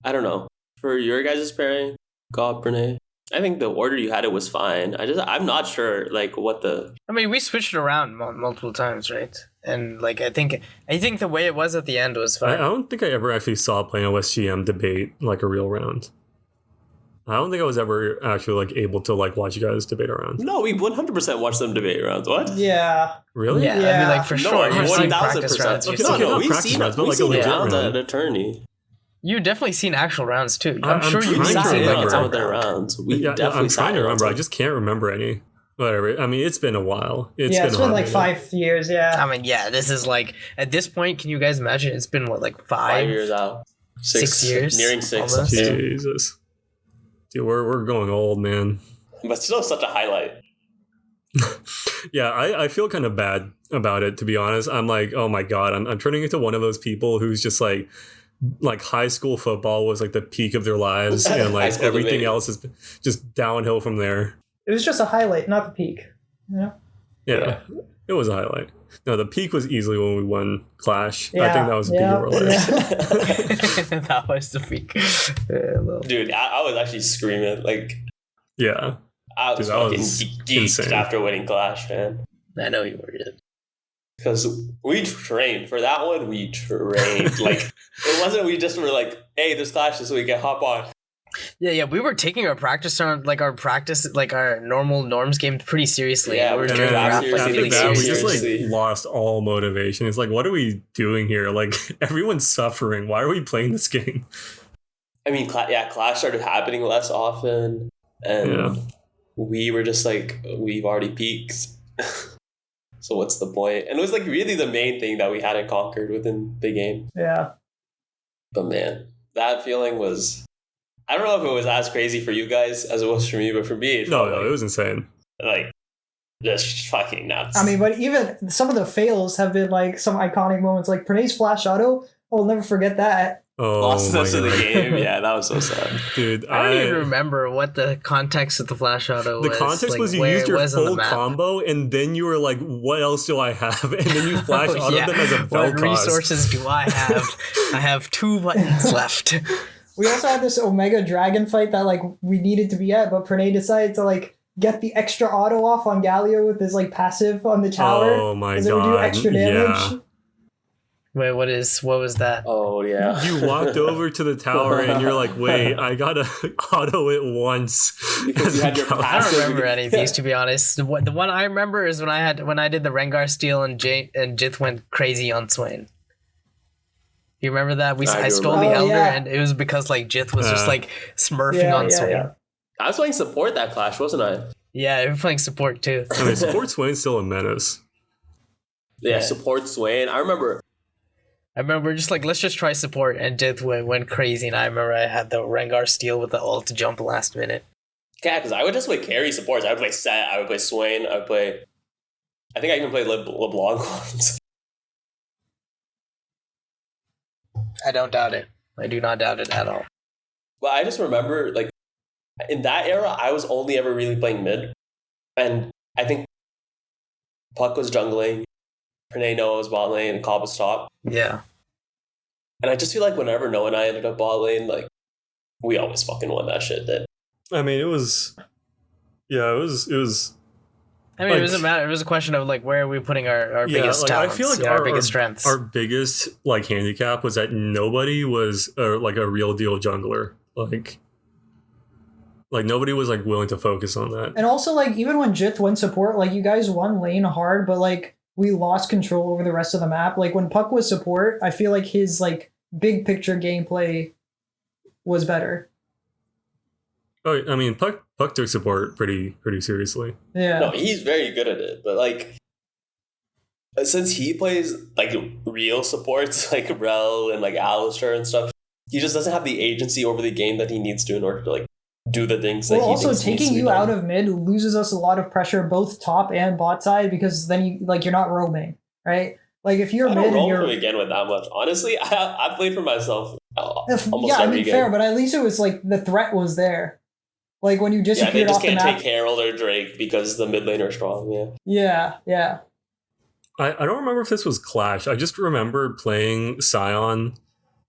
[SPEAKER 1] I don't know. For your guys' pairing, Gob, Brene, I think the order you had it was fine. I'm not sure like what the.
[SPEAKER 2] I mean, we switched it around multiple times, right? And like I think the way it was at the end was
[SPEAKER 4] I
[SPEAKER 2] fine.
[SPEAKER 4] don't think I ever actually saw Plano SGM debate like a real round. I don't think I was ever actually like able to like watch you guys debate around.
[SPEAKER 1] No, we 100% watched them debate rounds. What?
[SPEAKER 3] Yeah.
[SPEAKER 4] Really?
[SPEAKER 2] Yeah, I
[SPEAKER 3] Yeah.
[SPEAKER 2] mean, like for
[SPEAKER 1] No,
[SPEAKER 2] sure. You've seen
[SPEAKER 1] 1000%.
[SPEAKER 2] practice rounds.
[SPEAKER 1] Okay,
[SPEAKER 2] You've
[SPEAKER 1] no,
[SPEAKER 2] seen-
[SPEAKER 1] we've
[SPEAKER 4] practice
[SPEAKER 1] seen
[SPEAKER 4] rounds, but
[SPEAKER 1] we've
[SPEAKER 4] like a
[SPEAKER 1] seen
[SPEAKER 4] legit
[SPEAKER 1] rounds
[SPEAKER 4] round.
[SPEAKER 1] at attorney.
[SPEAKER 2] You've definitely seen actual rounds too.
[SPEAKER 4] I'm
[SPEAKER 2] I'm sure
[SPEAKER 4] trying
[SPEAKER 2] you've
[SPEAKER 1] We
[SPEAKER 4] to
[SPEAKER 1] sat
[SPEAKER 2] seen
[SPEAKER 1] in
[SPEAKER 2] like
[SPEAKER 1] on
[SPEAKER 2] a
[SPEAKER 1] some
[SPEAKER 2] round.
[SPEAKER 1] of their rounds. We
[SPEAKER 4] Yeah,
[SPEAKER 1] definitely
[SPEAKER 4] I'm trying to
[SPEAKER 1] sat in on
[SPEAKER 4] remember. I
[SPEAKER 1] some.
[SPEAKER 4] just can't remember any. Whatever. I mean, it's been a while.
[SPEAKER 3] It's
[SPEAKER 4] a
[SPEAKER 3] been
[SPEAKER 4] hot
[SPEAKER 3] like
[SPEAKER 4] minute.
[SPEAKER 3] 5 years, yeah.
[SPEAKER 2] I mean, yeah, this is like at this point. Can you guys imagine? It's been what, like
[SPEAKER 1] 5
[SPEAKER 2] 5
[SPEAKER 1] years out.
[SPEAKER 2] 6 years,
[SPEAKER 1] Nearing 6.
[SPEAKER 2] almost.
[SPEAKER 1] Yeah.
[SPEAKER 4] Jesus. Dude, we're going old, man.
[SPEAKER 1] But still such a highlight.
[SPEAKER 4] Yeah, I feel kind of bad about it, to be honest. I'm like, oh my God, I'm turning into one of those people who's just like high school football was like the peak of their lives and
[SPEAKER 1] High
[SPEAKER 4] like
[SPEAKER 1] school
[SPEAKER 4] everything
[SPEAKER 1] debate.
[SPEAKER 4] else is just downhill from there.
[SPEAKER 3] It was just a highlight, not the peak. You know?
[SPEAKER 4] Yeah, it was a highlight. No, the peak was easily when we won Clash. I
[SPEAKER 3] Yeah,
[SPEAKER 4] think that was the peak
[SPEAKER 3] yeah,
[SPEAKER 4] of our lives.
[SPEAKER 3] yeah.
[SPEAKER 2] That was the peak. Well,
[SPEAKER 1] Dude, I was actually screaming. Like,
[SPEAKER 4] Yeah.
[SPEAKER 1] I was
[SPEAKER 4] Dude, that
[SPEAKER 1] fucking
[SPEAKER 4] was
[SPEAKER 1] geeked
[SPEAKER 4] insane.
[SPEAKER 1] after winning Clash, man.
[SPEAKER 2] I know you were. Yeah.
[SPEAKER 1] Because we trained. For that one, we trained. Like, it wasn't we just were like, hey, there's Clash this week, hop on.
[SPEAKER 2] Yeah. We were taking our practice like our normal norms game pretty seriously.
[SPEAKER 1] Yeah,
[SPEAKER 2] we were
[SPEAKER 1] we're
[SPEAKER 2] doing
[SPEAKER 1] doing
[SPEAKER 2] our
[SPEAKER 1] that
[SPEAKER 2] draft, like,
[SPEAKER 1] seriously.
[SPEAKER 2] really
[SPEAKER 4] After that, we just
[SPEAKER 2] seriously.
[SPEAKER 4] like lost all motivation. It's like, what are we doing here? Like, everyone's suffering. Why are we playing this game?
[SPEAKER 1] I mean, Clash started happening less often. And
[SPEAKER 4] Yeah.
[SPEAKER 1] we were just like, we've already peaked. So what's the point? And it was like really the main thing that we hadn't conquered within the game.
[SPEAKER 3] Yeah.
[SPEAKER 1] But man, that feeling was... I don't know if it was as crazy for you guys as it was for me, but for me, it
[SPEAKER 4] No,
[SPEAKER 1] felt
[SPEAKER 4] it was insane.
[SPEAKER 1] like just fucking nuts.
[SPEAKER 3] I mean, but even some of the fails have been like some iconic moments, like Prene's flash auto. I'll never forget that.
[SPEAKER 4] Oh,
[SPEAKER 1] lost
[SPEAKER 4] my
[SPEAKER 1] us in the
[SPEAKER 4] God.
[SPEAKER 1] game. Yeah, that was so sad.
[SPEAKER 4] Dude,
[SPEAKER 2] I don't even remember what the context of the flash auto was.
[SPEAKER 4] the context
[SPEAKER 2] like,
[SPEAKER 4] was you
[SPEAKER 2] where
[SPEAKER 4] used
[SPEAKER 2] it
[SPEAKER 4] your
[SPEAKER 2] was on the
[SPEAKER 4] full
[SPEAKER 2] map.
[SPEAKER 4] combo, and then you were like, "What else do I have?" And then you flash
[SPEAKER 2] Oh,
[SPEAKER 4] out
[SPEAKER 2] yeah.
[SPEAKER 4] of them as a
[SPEAKER 2] What
[SPEAKER 4] Vel'Koz.
[SPEAKER 2] resources do I have? I have 2 buttons left.
[SPEAKER 3] We also had this Omega Dragon fight that like we needed to be at, but Prene decided to like get the extra auto off on Galio with his like passive on the tower.
[SPEAKER 4] Oh my
[SPEAKER 3] Because it would do
[SPEAKER 4] God,
[SPEAKER 3] extra damage.
[SPEAKER 4] yeah.
[SPEAKER 2] Wait, what was that?
[SPEAKER 1] Oh, yeah.
[SPEAKER 4] You walked over to the tower and you're like, "Wait, I gotta auto it once."
[SPEAKER 1] Because you had your
[SPEAKER 2] I don't
[SPEAKER 1] passive.
[SPEAKER 2] remember any of these, to be honest. The one I remember is when I did the Rengar steal and Jith went crazy on Swain. You remember that?
[SPEAKER 1] I
[SPEAKER 2] I
[SPEAKER 1] do
[SPEAKER 2] stole the
[SPEAKER 3] remember. Oh,
[SPEAKER 2] Elder,
[SPEAKER 3] yeah.
[SPEAKER 2] and it was because like Jith was just like smurfing
[SPEAKER 3] Yeah,
[SPEAKER 2] on
[SPEAKER 3] yeah,
[SPEAKER 2] Swain.
[SPEAKER 3] yeah.
[SPEAKER 1] I was playing support that clash, wasn't I?
[SPEAKER 2] Yeah, we were playing support too.
[SPEAKER 4] I mean, support Swain's still a menace.
[SPEAKER 1] Yeah,
[SPEAKER 2] Yeah.
[SPEAKER 1] support Swain. I remember.
[SPEAKER 2] I remember just like, let's just try support, and Jith went crazy, and I remember I had the Rengar steal with the ult to jump last minute.
[SPEAKER 1] Yeah, because I would just play carry supports. I would play Set. I would play Swain. I would play. I think I even played LeBlanc once.
[SPEAKER 2] I don't doubt it. I do not doubt it at all.
[SPEAKER 1] But I just remember, like, in that era, I was only ever really playing mid. And I think Puck was jungling, Pernay Noah was bot lane, and Cobb was top.
[SPEAKER 2] Yeah.
[SPEAKER 1] And I just feel like whenever Noah and I ended up bot lane, like, we always fucking won that shit. Then.
[SPEAKER 4] I mean, it was. Yeah, it was.
[SPEAKER 2] I mean,
[SPEAKER 4] Like-
[SPEAKER 2] it was a matter. It was a question of like, where are we putting our biggest talents?
[SPEAKER 4] I feel like
[SPEAKER 2] our biggest strengths.
[SPEAKER 4] Our biggest like handicap was that nobody was like a real deal jungler. Like nobody was like willing to focus on that.
[SPEAKER 3] And also, like, even when Jith went support, like, you guys won lane hard, but, like, we lost control over the rest of the map. Like, when Puck was support, I feel like his, like, big picture gameplay was better.
[SPEAKER 4] Oh, I mean, Puck took support pretty seriously.
[SPEAKER 3] Yeah.
[SPEAKER 1] No, he's very good at it. But, like, since he plays, like, real supports, like Rel and, like, Alistair and stuff, he just doesn't have the agency over the game that he needs to in order to, like, do the things that
[SPEAKER 3] Well,
[SPEAKER 1] he
[SPEAKER 3] also
[SPEAKER 1] thinks needs to
[SPEAKER 3] taking
[SPEAKER 1] be
[SPEAKER 3] you
[SPEAKER 1] done.
[SPEAKER 3] out of mid loses us a lot of pressure, both top and bot side, because then you're not roaming, right? Like, if you're
[SPEAKER 1] I
[SPEAKER 3] mid
[SPEAKER 1] don't
[SPEAKER 3] and
[SPEAKER 1] roll
[SPEAKER 3] you're
[SPEAKER 1] him again with that much. Honestly, I played for myself almost
[SPEAKER 3] yeah, I
[SPEAKER 1] every
[SPEAKER 3] mean,
[SPEAKER 1] game.
[SPEAKER 3] fair, but at least it was like the threat was there. Like when you
[SPEAKER 1] Yeah, they
[SPEAKER 3] disappeared
[SPEAKER 1] just
[SPEAKER 3] off the
[SPEAKER 1] can't
[SPEAKER 3] map.
[SPEAKER 1] take Herald or Drake because the mid lane are strong. Yeah.
[SPEAKER 3] Yeah, yeah.
[SPEAKER 4] I don't remember if this was Clash. I just remember playing Scion,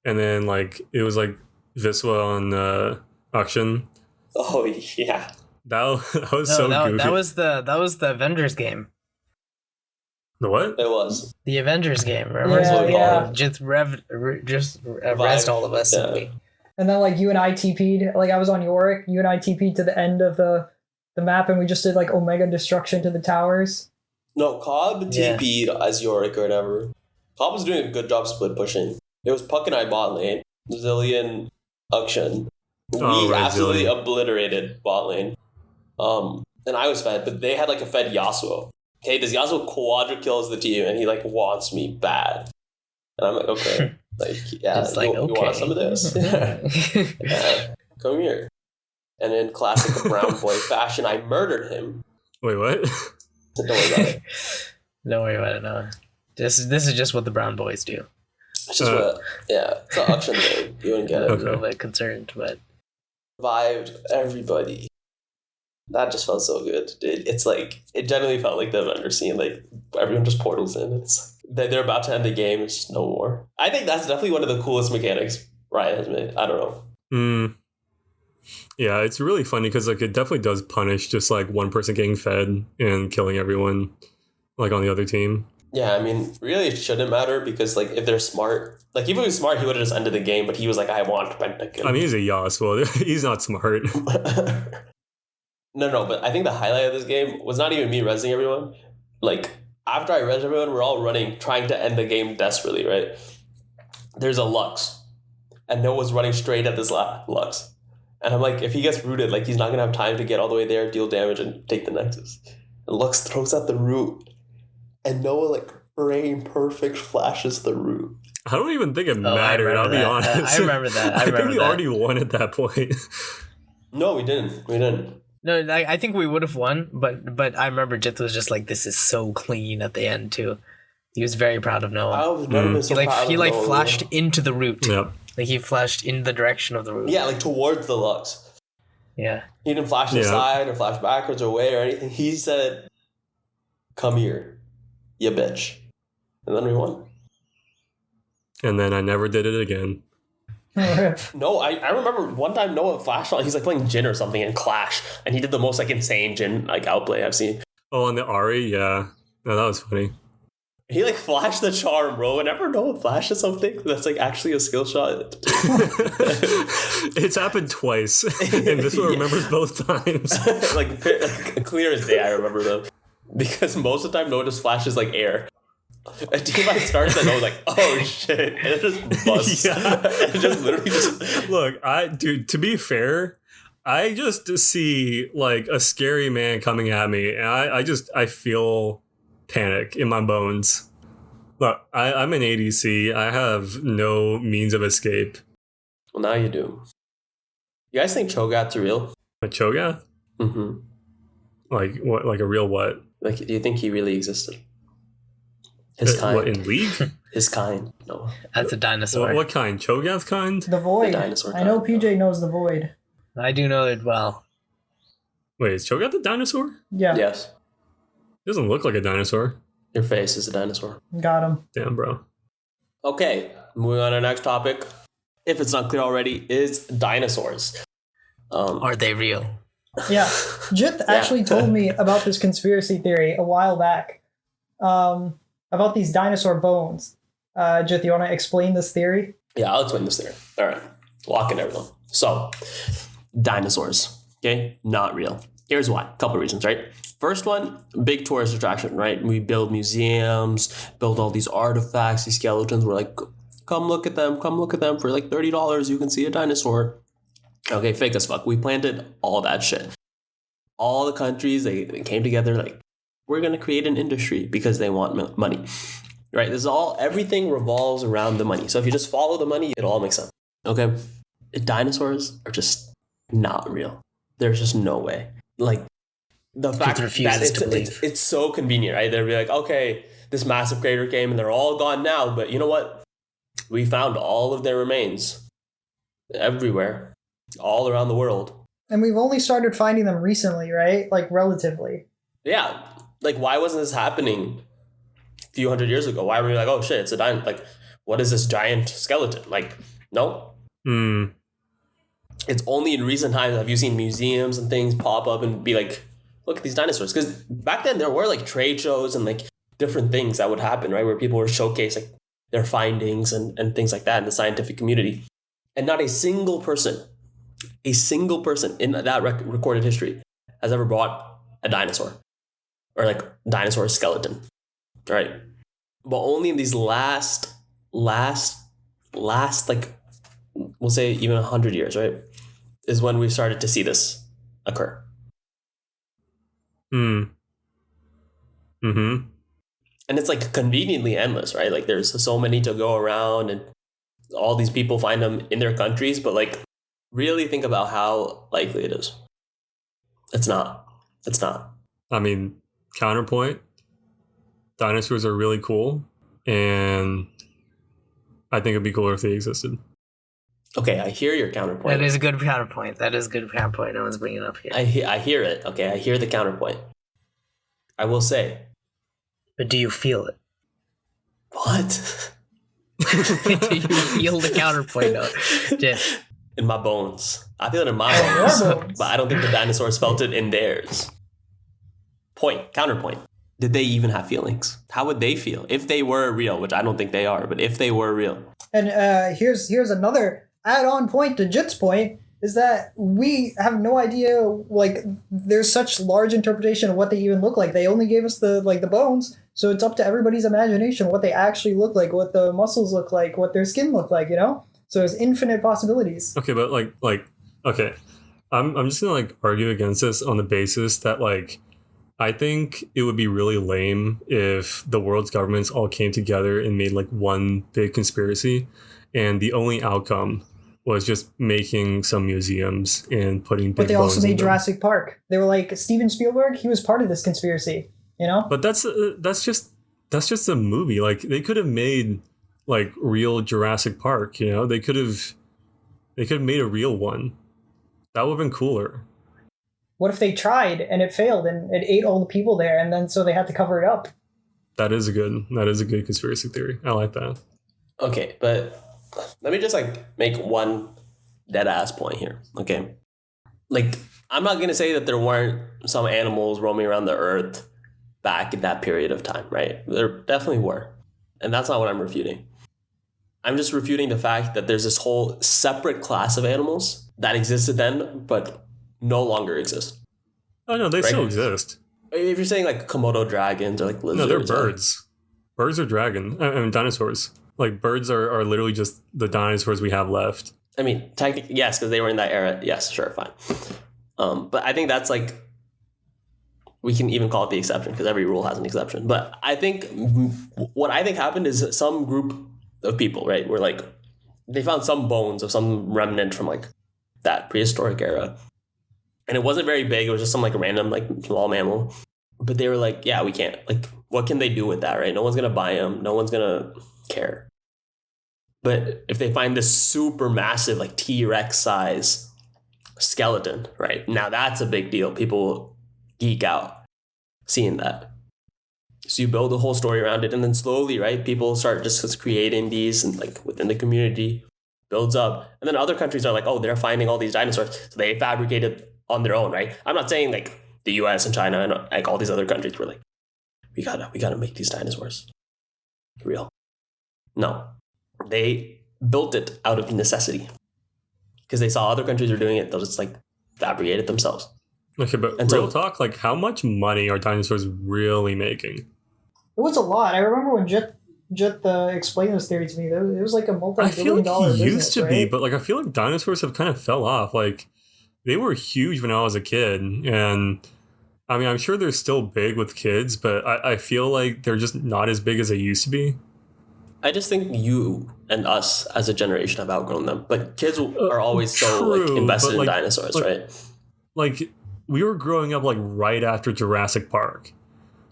[SPEAKER 4] and then like it was like Viswa on auction.
[SPEAKER 1] Oh yeah.
[SPEAKER 4] That was
[SPEAKER 2] No,
[SPEAKER 4] so
[SPEAKER 2] that
[SPEAKER 4] goofy.
[SPEAKER 2] was the Avengers game.
[SPEAKER 4] The what?
[SPEAKER 1] It was.
[SPEAKER 2] The Avengers game. Remember?
[SPEAKER 3] Yeah,
[SPEAKER 1] what we call
[SPEAKER 3] yeah.
[SPEAKER 1] it.
[SPEAKER 2] Just rezzed all of us.
[SPEAKER 1] Yeah.
[SPEAKER 2] And we,
[SPEAKER 3] And then like you and I TP'd, like I was on Yorick, you and I TP'd to the end of the map, and we just did like Omega Destruction to the towers.
[SPEAKER 1] No, Cobb
[SPEAKER 2] Yeah.
[SPEAKER 1] TP'd as Yorick or whatever. Cobb was doing a good job split pushing. It was Puck and I bot lane. Zillion, Ukshan. We
[SPEAKER 4] Oh, right,
[SPEAKER 1] absolutely
[SPEAKER 4] Zillion.
[SPEAKER 1] obliterated bot lane. And I was fed, but they had like a fed Yasuo. Okay, this Yasuo quadra kills the team, and he like wants me bad. And I'm like, okay, like yeah,
[SPEAKER 2] Just like,
[SPEAKER 1] you want some of this? Yeah, come here. And in classic brown boy fashion, I murdered him.
[SPEAKER 4] Wait, what?
[SPEAKER 1] Don't worry about it.
[SPEAKER 2] Don't worry about it. No, this is just what the Brown Boys do.
[SPEAKER 1] It's just what, yeah, it's an auction thing. You wouldn't get it.
[SPEAKER 2] I'm a little bit concerned, but
[SPEAKER 1] Revived everybody. That just felt so good. It's like, it generally felt like the Avengers scene. Like, everyone just portals in. It's they're about to end the game. It's just no more. I think that's definitely one of the coolest mechanics Riot has made. I don't know.
[SPEAKER 4] Yeah, it's really funny because like it definitely does punish just like one person getting fed and killing everyone like on the other team.
[SPEAKER 1] Yeah, I mean, really it shouldn't matter because, like, if they're smart, like, if he was smart, he would have just ended the game, but he was like, I want Pentakill.
[SPEAKER 4] I mean, he's a Yas. Well, he's not smart.
[SPEAKER 1] No, but I think the highlight of this game was not even me rezzing everyone. Like, after I rezzed everyone, we're all running, trying to end the game desperately, right? There's a Lux, and Noah's running straight at this Lux. And I'm like, if he gets rooted, like, he's not going to have time to get all the way there, deal damage, and take the Nexus. And Lux throws out the root, and Noah, like, frame perfect flashes the root.
[SPEAKER 4] I don't even think it
[SPEAKER 2] Oh, I
[SPEAKER 4] mattered, I'll
[SPEAKER 2] remember
[SPEAKER 4] be
[SPEAKER 2] that.
[SPEAKER 4] honest.
[SPEAKER 2] I remember that. I
[SPEAKER 4] I think
[SPEAKER 2] remember
[SPEAKER 4] we
[SPEAKER 2] that.
[SPEAKER 4] already won at that point.
[SPEAKER 1] No, we didn't. We didn't.
[SPEAKER 2] no, I think we would have won. But I remember Jith was just like, this is so clean at the end too. He was very proud of
[SPEAKER 1] I
[SPEAKER 2] Noah.
[SPEAKER 1] was never been so proud
[SPEAKER 2] He
[SPEAKER 1] of
[SPEAKER 2] like
[SPEAKER 1] Noah.
[SPEAKER 2] flashed into the root.
[SPEAKER 4] Yep.
[SPEAKER 2] Like he flashed in the direction of the root.
[SPEAKER 1] Yeah, like, towards the Lux.
[SPEAKER 2] Yeah.
[SPEAKER 1] He didn't flash to the
[SPEAKER 4] Yeah.
[SPEAKER 1] side or flash backwards or away or anything. He said, come here, you bitch. And then we won.
[SPEAKER 4] And then I never did it again.
[SPEAKER 3] Rip.
[SPEAKER 1] No, I remember one time Noah flashed on, he's like playing Jin or something in Clash, and he did the most like insane Jin like outplay I've seen.
[SPEAKER 4] Oh, on the Ari? Yeah. No, that was funny.
[SPEAKER 1] He like flashed the charm, bro. Whenever Noah flashes something that's like actually a skill shot.
[SPEAKER 4] It's happened twice. And this one remembers both times.
[SPEAKER 1] like clear as day, I remember them. Because most of the time Noah just flashes like air. T-Line starts and I was like, oh shit. And it just busts.
[SPEAKER 4] Yeah.
[SPEAKER 1] It just literally just...
[SPEAKER 4] Look, dude, to be fair, I just see like a scary man coming at me, and I feel panic in my bones. Look, I'm an ADC. I have no means of escape.
[SPEAKER 1] Well, now you do. You guys think Cho'Gath's real?
[SPEAKER 4] A Cho'Gath?
[SPEAKER 1] Mm-hmm.
[SPEAKER 4] Like what? Like a real what?
[SPEAKER 1] Like, do you think he really existed? His kind.
[SPEAKER 4] What, in League?
[SPEAKER 1] His kind. No.
[SPEAKER 2] That's a dinosaur.
[SPEAKER 4] What kind? Cho'Gath kind?
[SPEAKER 3] The Void.
[SPEAKER 1] The dinosaur
[SPEAKER 3] I know
[SPEAKER 1] kind.
[SPEAKER 3] PJ knows the Void.
[SPEAKER 2] I do know it well.
[SPEAKER 4] Wait, is Cho'Gath a dinosaur?
[SPEAKER 3] Yeah,
[SPEAKER 1] Yes.
[SPEAKER 4] Doesn't look like a dinosaur.
[SPEAKER 1] Your face is a dinosaur.
[SPEAKER 3] got him.
[SPEAKER 4] Damn, bro.
[SPEAKER 1] Okay, moving on to our next topic. If it's not clear already, is dinosaurs.
[SPEAKER 2] Are they real?
[SPEAKER 3] Yeah, Jit actually told me about this conspiracy theory a while back, about these dinosaur bones. Jit, you want to explain this theory?
[SPEAKER 1] Yeah, I'll explain this theory. All right, lock in everyone. So, dinosaurs, okay, not real. Here's why. A couple reasons, right? First one, big tourist attraction, right? We build museums, build all these artifacts, these skeletons. We're like, come look at them. Come look at them. For like $30, you can see a dinosaur. Okay, fake as fuck. We planted all that shit. All the countries, they came together like, we're going to create an industry because they want money, right? This is all, everything revolves around the money. So if you just follow the money, it all makes sense. Okay, dinosaurs are just not real. There's just no way. Like, the fact that it's so convenient, right? They'll be like, okay, this massive crater came and they're all gone now, but you know what? We found all of their remains everywhere, all around the world. And
[SPEAKER 3] we've only started finding them recently, right? Like, relatively.
[SPEAKER 1] Yeah. Like, why wasn't this happening a few hundred years ago? Why were we like, oh shit, it's a dinosaur? Like, what is this giant skeleton? Like, no. It's only in recent times have you seen museums and things pop up and be like, look at these dinosaurs. Because back then there were like trade shows and like different things that would happen, right? Where people were showcasing their findings and things like that in the scientific community. And not a single person in that recorded history has ever brought a dinosaur or like dinosaur skeleton, right? But only in these last, like, we'll say even 100 years, right? Is when we started to see this occur. And it's like conveniently endless, right? Like there's so many to go around and all these people find them in their countries, but like really think about how likely it is. It's not.
[SPEAKER 4] I mean, counterpoint, dinosaurs are really cool, and I think it'd be cooler if they existed.
[SPEAKER 1] Okay, I hear your counterpoint.
[SPEAKER 2] That is a good counterpoint. No one's bringing it up here.
[SPEAKER 1] I hear it. Okay, I hear the counterpoint. I will say.
[SPEAKER 2] But do you feel it?
[SPEAKER 1] What?
[SPEAKER 2] Do you feel the counterpoint of it?
[SPEAKER 1] In my bones. I feel it in my bones. But I don't think the dinosaurs felt it in theirs. Counterpoint. Did they even have feelings? How would they feel if they were real? Which I don't think they are, but if they were real.
[SPEAKER 3] And here's another add-on point to Jit's point, is that we have no idea, like, there's such large interpretation of what they even look like. They only gave us the bones, so it's up to everybody's imagination what they actually look like, what the muscles look like, what their skin look like, you know? So there's infinite possibilities.
[SPEAKER 4] Okay, but okay. I'm just gonna like argue against this on the basis that like I think it would be really lame if the world's governments all came together and made like one big conspiracy, and the only outcome was just making some museums and putting big.
[SPEAKER 3] But they also made
[SPEAKER 4] them.
[SPEAKER 3] Jurassic Park. They were like, Steven Spielberg, he was part of this conspiracy, you know?
[SPEAKER 4] But that's just a movie. Like they could have made like real Jurassic Park, you know? They could have made a real one. That would have been cooler.
[SPEAKER 3] What if they tried and it failed and it ate all the people there, and then so they had to cover it up?
[SPEAKER 4] That is a good conspiracy theory. I like that.
[SPEAKER 1] Okay, but let me just like make one dead ass point here. Okay. Like, I'm not gonna say that there weren't some animals roaming around the earth back in that period of time, right? There definitely were. And that's not what I'm refuting. I'm just refuting the fact that there's this whole separate class of animals that existed then, but no longer exist.
[SPEAKER 4] Oh no, they still exist.
[SPEAKER 1] If you're saying like Komodo dragons or like lizards.
[SPEAKER 4] No, they're birds. Birds or dragon? I mean, dinosaurs. Like, birds are literally just the dinosaurs we have left.
[SPEAKER 1] I mean, technically, yes, because they were in that era. Yes, sure, fine. But I think that's like, we can even call it the exception because every rule has an exception. But I think what I think happened is some group of people, right, were like, they found some bones of some remnant from like that prehistoric era. And it wasn't very big. It was just some like random like small mammal. But they were like, yeah, we can't. Like, what can they do with that, right? No one's going to buy them. No one's going to care. But if they find this super massive, like T-Rex size skeleton, right? Now that's a big deal. People geek out seeing that. So you build a whole story around it. And then slowly, right, people start just creating these and like within the community builds up. And then other countries are like, oh, they're finding all these dinosaurs. So they fabricated on their own, right? I'm not saying like the US and China and like all these other countries were like, we gotta make these dinosaurs real. No. They built it out of necessity because they saw other countries were doing it. They'll just like fabricate it themselves.
[SPEAKER 4] Okay, but
[SPEAKER 1] and
[SPEAKER 4] real talk, like how much money are dinosaurs really making?
[SPEAKER 3] It was a lot. I remember when Jet explained this theory to me. It was like a multi-billion-dollar business.
[SPEAKER 4] It used to
[SPEAKER 3] right?
[SPEAKER 4] be, but like I feel like dinosaurs have kind of fell off. Like they were huge when I was a kid, and I mean I'm sure they're still big with kids, but I feel like they're just not as big as they used to be.
[SPEAKER 1] I just think you and us as a generation have outgrown them. But kids are always so like invested in dinosaurs, right?
[SPEAKER 4] Like we were growing up like right after Jurassic Park,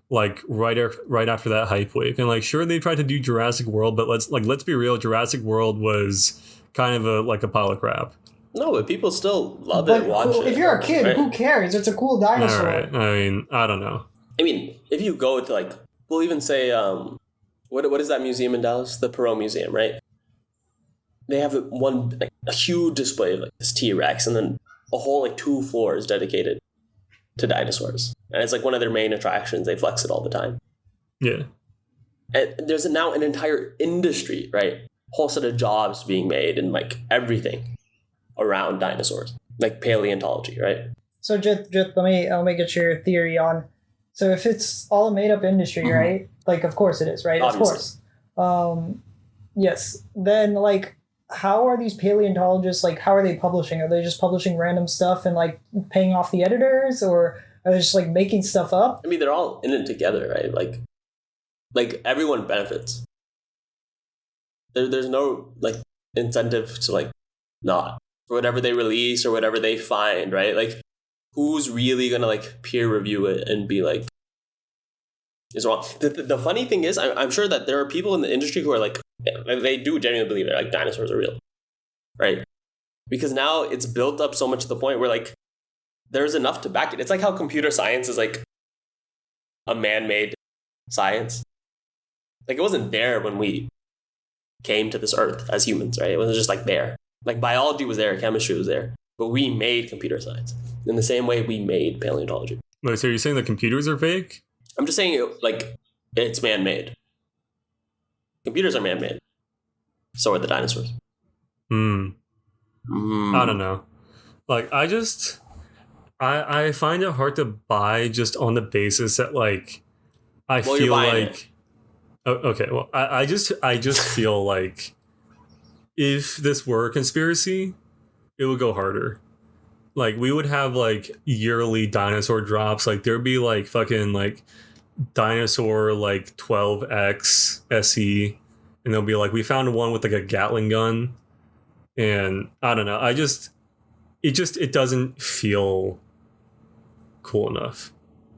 [SPEAKER 4] like right after that hype wave, and like sure they tried to do Jurassic World, but let's be real, Jurassic World was kind of a pile of crap.
[SPEAKER 1] No, but people still love it, watch it.
[SPEAKER 3] If you're a kid, right? Who cares? It's a cool dinosaur.
[SPEAKER 4] All right. I mean, I don't know.
[SPEAKER 1] I mean, if you go to like, we'll even say, what is that museum in Dallas? The Perot Museum, right? They have a huge display of like this T-Rex, and then a whole like 2 floors dedicated to dinosaurs, and it's like one of their main attractions. They flex it all the time.
[SPEAKER 4] Yeah.
[SPEAKER 1] And there's now an entire industry, right? Whole set of jobs being made and like everything around dinosaurs, like paleontology, right?
[SPEAKER 3] So Jit, let me get your theory on. So if it's all a made up industry, mm-hmm. right? Like, of course it is, right? Obviously. Of course. Yes. Then like, how are these paleontologists, like, how are they publishing? Are they just publishing random stuff and like paying off the editors, or are they just like making stuff up?
[SPEAKER 1] I mean, they're all in it together, right? Like everyone benefits. There's no like incentive to like not, for whatever they release or whatever they find, right? Like, who's really gonna like peer review it and be like, is wrong? The funny thing is, I'm sure that there are people in the industry who are like, they do genuinely believe that like dinosaurs are real, right? Because now it's built up so much to the point where like there's enough to back it. It's like how computer science is like a man-made science. Like, it wasn't there when we came to this earth as humans, right? It wasn't just like there. Like, biology was there, chemistry was there, but we made computer science in the same way we made paleontology.
[SPEAKER 4] Wait, so you're saying the computers are fake?
[SPEAKER 1] I'm just saying like it's man-made. Computers are man-made. So are the dinosaurs.
[SPEAKER 4] I don't know. Like, I find it hard to buy just on the basis that like I feel like okay, well I just feel like if this were a conspiracy, it would go harder. Like, we would have like yearly dinosaur drops. Like, there'd be like fucking like dinosaur like 12X SE, and they'll be like, we found one with like a Gatling gun, and I don't know. It doesn't feel cool enough,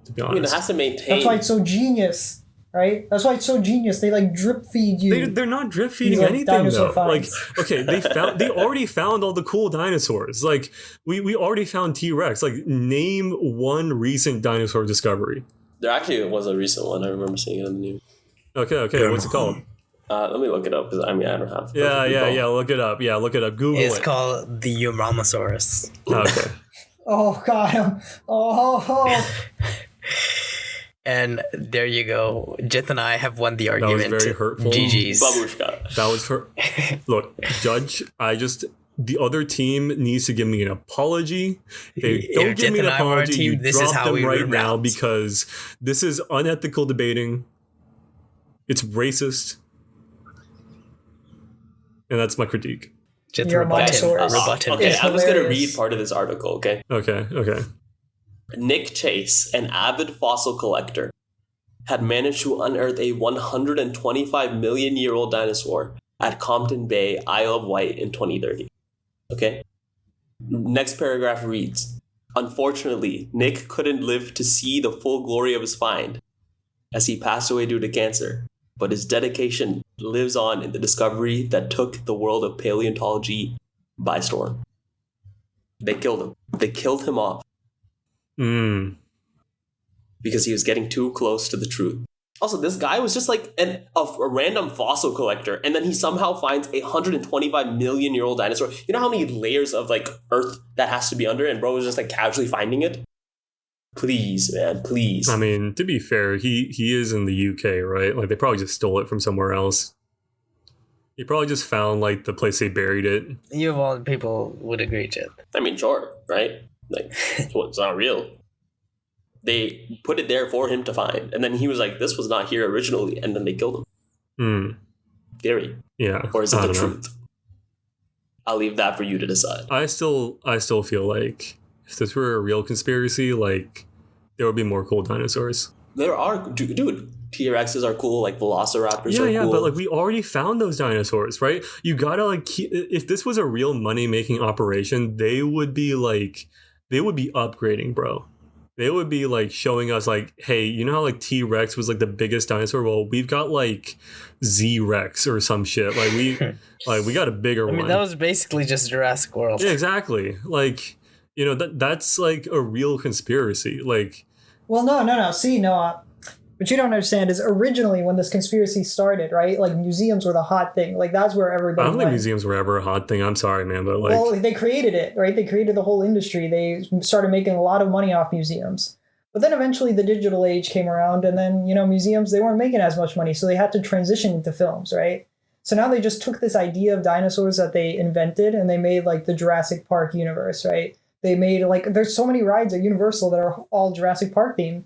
[SPEAKER 4] to be honest.
[SPEAKER 1] I mean, it has to maintain.
[SPEAKER 3] That's why it's so genius, right? That's why it's so genius. They like drip feed you.
[SPEAKER 4] They're not drip feeding anything though. Like, okay, they already found all the cool dinosaurs. Like, we already found T-Rex. Like, name one recent dinosaur discovery.
[SPEAKER 1] There actually was a recent one. I remember seeing it on the news.
[SPEAKER 4] Okay. What's it called?
[SPEAKER 1] Let me look it up, because I mean, I don't have.
[SPEAKER 4] Yeah. Look it up. Yeah, look it up. Google it.
[SPEAKER 2] It's called the Uranosaurus.
[SPEAKER 4] Okay.
[SPEAKER 3] Oh God. Oh.
[SPEAKER 2] And there you go. Jith and I have won the argument.
[SPEAKER 4] That was very hurtful.
[SPEAKER 2] GG's.
[SPEAKER 1] Babushka.
[SPEAKER 4] That was her. Look, Judge, the other team needs to give me an apology. They don't give me an apology. You drop them right now because this is unethical debating. It's racist. And that's my critique.
[SPEAKER 2] Just
[SPEAKER 3] Your
[SPEAKER 2] rebut him.
[SPEAKER 3] Montessori.
[SPEAKER 2] Rebut him.
[SPEAKER 1] Okay,
[SPEAKER 3] It's
[SPEAKER 1] I'm just going to
[SPEAKER 3] hilarious.
[SPEAKER 1] read part of this article, okay?
[SPEAKER 4] Okay.
[SPEAKER 1] Nick Chase, an avid fossil collector, had managed to unearth a 125 million year old dinosaur at Compton Bay, Isle of Wight in 2030. Okay? Next paragraph reads, unfortunately, Nick couldn't live to see the full glory of his find as he passed away due to cancer, but his dedication lives on in the discovery that took the world of paleontology by storm. They killed him. They killed him off because he was getting too close to the truth. Also, this guy was just like a random fossil collector, and then he somehow finds a 125 million year old dinosaur. You know how many layers of like earth that has to be under, and bro was just like casually finding it? Please, man, please.
[SPEAKER 4] I mean, to be fair, he is in the UK, right? Like, they probably just stole it from somewhere else. He probably just found, like, the place they buried it.
[SPEAKER 2] You of all people would agree, Jit.
[SPEAKER 1] I mean, sure, right? Like, well, it's not real. They put it there for him to find, and then he was like, this was not here originally, and then they killed him. Theory.
[SPEAKER 4] Yeah.
[SPEAKER 1] Or is it
[SPEAKER 4] I
[SPEAKER 1] the
[SPEAKER 4] don't know.
[SPEAKER 1] truth? I'll leave that for you to decide.
[SPEAKER 4] I still feel like if this were a real conspiracy, like, there would be more cool dinosaurs.
[SPEAKER 1] There are, dude, T-Rexes are cool, like Velociraptors are
[SPEAKER 4] Yeah,
[SPEAKER 1] cool.
[SPEAKER 4] but like we already found those dinosaurs, right? You gotta like if this was a real money-making operation, they would be upgrading, bro. They would be like showing us like, hey, you know how like T-Rex was like the biggest dinosaur? Well, we've got like Z-Rex or some shit. Like we got a bigger
[SPEAKER 2] I
[SPEAKER 4] one.
[SPEAKER 2] mean, that was basically just Jurassic World.
[SPEAKER 4] Yeah, exactly. Like, you know, that's like a real conspiracy. Like,
[SPEAKER 3] Well, no. See, Noah, what you don't understand is originally when this conspiracy started, right? Like museums were the hot thing. Like that's where
[SPEAKER 4] I
[SPEAKER 3] everybody
[SPEAKER 4] don't think
[SPEAKER 3] went.
[SPEAKER 4] museums were ever a hot thing. I'm sorry, man, but like,
[SPEAKER 3] Well, they created it, right? They created the whole industry. They started making a lot of money off museums. But then eventually the digital age came around, and then, you know, museums, they weren't making as much money, so they had to transition into films, right? So now they just took this idea of dinosaurs that they invented, and they made like the Jurassic Park universe, right? They made like, there's so many rides at Universal that are all Jurassic Park themed.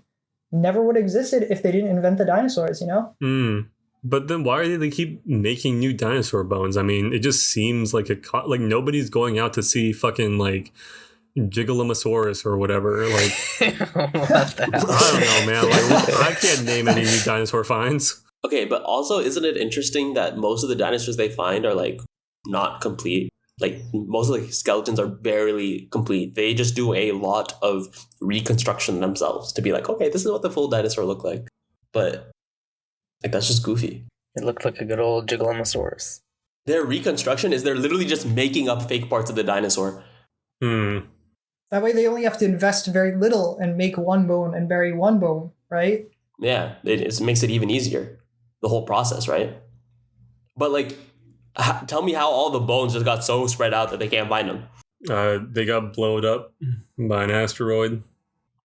[SPEAKER 3] Never would have existed if they didn't invent the dinosaurs, you know?
[SPEAKER 4] But then why do they keep making new dinosaur bones? I mean, it just seems like like nobody's going out to see fucking like Gigalomosaurus or whatever. Like,
[SPEAKER 2] What the hell?
[SPEAKER 4] I don't know, man. Like, I can't name any new dinosaur finds.
[SPEAKER 1] Okay, but also, isn't it interesting that most of the dinosaurs they find are like not complete? Like most of the skeletons are barely complete. They just do a lot of reconstruction themselves to be like, okay, this is what the full dinosaur looked like. But like that's just goofy.
[SPEAKER 2] It looked like a good old Gigalomosaurus.
[SPEAKER 1] Their reconstruction is they're literally just making up fake parts of the dinosaur.
[SPEAKER 3] That way they only have to invest very little and make one bone and bury one bone, right?
[SPEAKER 1] Yeah, it makes it even easier. The whole process, right? But like, tell me how all the bones just got so spread out that they can't find them.
[SPEAKER 4] They got blowed up by an asteroid.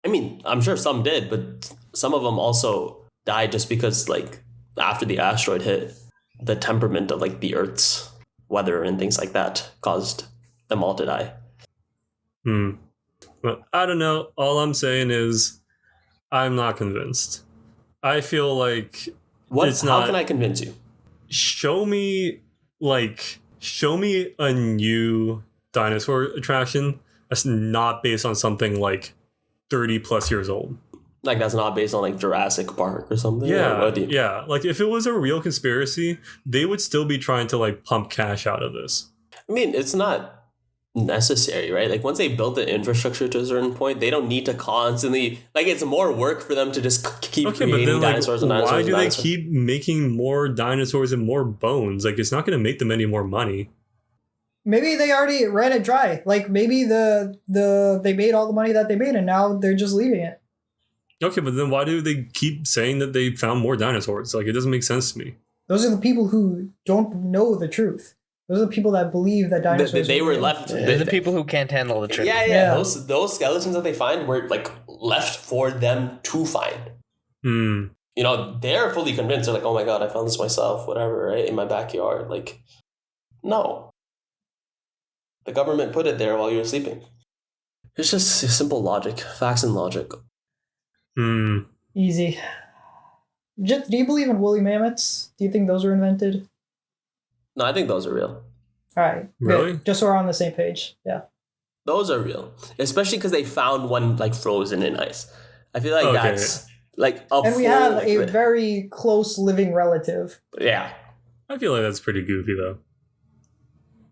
[SPEAKER 1] I mean, I'm sure some did, but some of them also died just because, like, after the asteroid hit, the temperament of, like, the Earth's weather and things like that caused them all to die.
[SPEAKER 4] Well, I don't know. All I'm saying is I'm not convinced. I feel like
[SPEAKER 1] How can I convince you?
[SPEAKER 4] show me a new dinosaur attraction that's not based on something like 30 plus years old.
[SPEAKER 1] Like, that's not based on, like, Jurassic Park or something?
[SPEAKER 4] Yeah,
[SPEAKER 1] Or what do you-
[SPEAKER 4] yeah. Like, if it was a real conspiracy, they would still be trying to, like, pump cash out of this.
[SPEAKER 1] I mean, it's not necessary, right? Like, once they build the infrastructure to a certain point, they don't need to constantly, like, it's more work for them to just keep
[SPEAKER 4] Okay, but
[SPEAKER 1] creating
[SPEAKER 4] then, like,
[SPEAKER 1] dinosaurs and dinosaurs
[SPEAKER 4] why
[SPEAKER 1] and
[SPEAKER 4] do they
[SPEAKER 1] dinosaurs.
[SPEAKER 4] keep making more dinosaurs and more bones? Like, it's not going to make them any more money.
[SPEAKER 3] Maybe they already ran it dry. Like maybe they made all the money that they made and now they're just leaving it.
[SPEAKER 4] Okay, but then why do they keep saying that they found more dinosaurs? Like, it doesn't make sense to me.
[SPEAKER 3] Those are the people who don't know the truth. Those are the people that believe that dinosaurs
[SPEAKER 1] They
[SPEAKER 3] are
[SPEAKER 1] were
[SPEAKER 3] real.
[SPEAKER 1] left.
[SPEAKER 2] They're the people who can't handle the truth.
[SPEAKER 1] Yeah. Those skeletons that they find were like left for them to find. You know, they're fully convinced. They're like, oh my god, I found this myself, whatever, right? In my backyard. Like, no. The government put it there while you were sleeping. It's just simple logic, facts and logic.
[SPEAKER 3] Easy. Just, do you believe in woolly mammoths? Do you think those were invented?
[SPEAKER 1] No, I think those are real.
[SPEAKER 3] All right.
[SPEAKER 4] Really?
[SPEAKER 3] Good. Just so we're on the same page. Yeah.
[SPEAKER 1] Those are real, especially because they found one like frozen in ice. I feel like
[SPEAKER 4] Okay.
[SPEAKER 1] that's like a
[SPEAKER 3] And we
[SPEAKER 1] full,
[SPEAKER 3] have
[SPEAKER 1] like,
[SPEAKER 3] a very close living relative.
[SPEAKER 1] yeah.
[SPEAKER 4] I feel like that's pretty goofy though.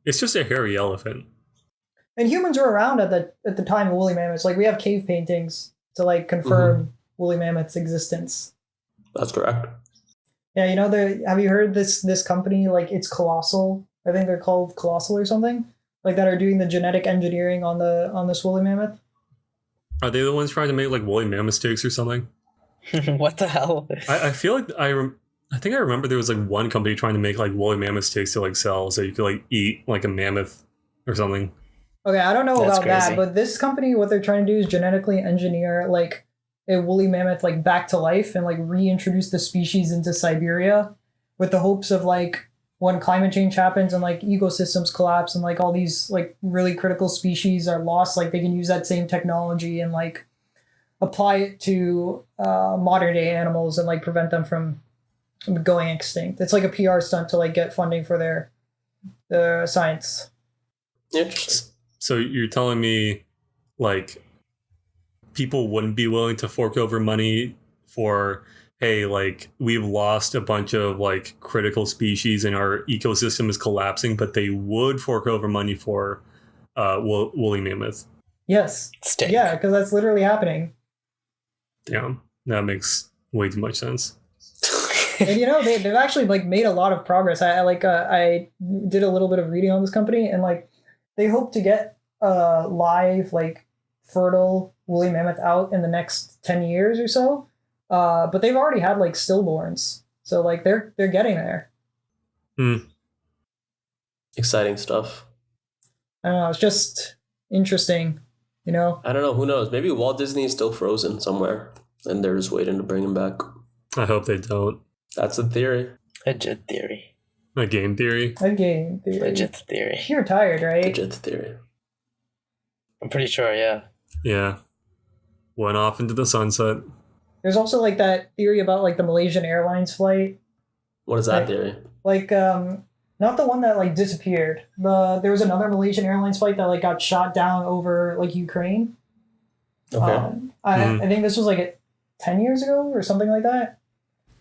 [SPEAKER 4] It's just a hairy elephant.
[SPEAKER 3] And humans were around at the time of woolly mammoths. Like we have cave paintings to like confirm woolly mammoths' existence.
[SPEAKER 1] That's correct.
[SPEAKER 3] Yeah, you know, have you heard this company, like it's Colossal? I think they're called Colossal or something, like that are doing the genetic engineering on this woolly mammoth.
[SPEAKER 4] Are they the ones trying to make like woolly mammoth steaks or something?
[SPEAKER 2] What the hell?
[SPEAKER 4] I feel like I think I remember there was like one company trying to make like woolly mammoth steaks to like sell, so you could like eat like a mammoth or something.
[SPEAKER 3] Okay, I don't know
[SPEAKER 2] That's
[SPEAKER 3] about that,
[SPEAKER 2] crazy.
[SPEAKER 3] but this company, what they're trying to do is genetically engineer like a woolly mammoth like back to life and like reintroduce the species into Siberia with the hopes of like when climate change happens and like ecosystems collapse and like all these like really critical species are lost, like they can use that same technology and like apply it to modern day animals and like prevent them from going extinct. It's like a PR stunt to like get funding for their science.
[SPEAKER 1] Interesting.
[SPEAKER 4] So you're telling me like people wouldn't be willing to fork over money for, hey, like we've lost a bunch of like critical species and our ecosystem is collapsing, but they would fork over money for woolly mammoth.
[SPEAKER 3] Yes.
[SPEAKER 2] Steak.
[SPEAKER 3] Yeah, because that's literally happening.
[SPEAKER 4] Damn, that makes way too much sense.
[SPEAKER 3] And you know they've actually like made a lot of progress. I did a little bit of reading on this company and like they hope to get live like fertile woolly mammoth out in the next 10 years or so. But they've already had like stillborns, so like they're getting there.
[SPEAKER 1] Exciting stuff.
[SPEAKER 3] I don't know. It's just interesting, you know.
[SPEAKER 1] I don't know. Who knows? Maybe Walt Disney is still frozen somewhere, and they're just waiting to bring him back.
[SPEAKER 4] I hope they don't.
[SPEAKER 1] That's the theory.
[SPEAKER 2] Legit theory.
[SPEAKER 4] A game theory.
[SPEAKER 3] A game theory.
[SPEAKER 2] Legit theory.
[SPEAKER 3] You're tired, right?
[SPEAKER 1] Legit theory.
[SPEAKER 2] I'm pretty sure, yeah.
[SPEAKER 4] Yeah. Went off into the sunset.
[SPEAKER 3] There's also like that theory about like the Malaysian Airlines flight.
[SPEAKER 1] What is that
[SPEAKER 3] Like-
[SPEAKER 1] theory?
[SPEAKER 3] Like not the one that like disappeared. There was another Malaysian Airlines flight that like got shot down over like Ukraine.
[SPEAKER 1] Okay.
[SPEAKER 3] I think this was like 10 years ago or something like that.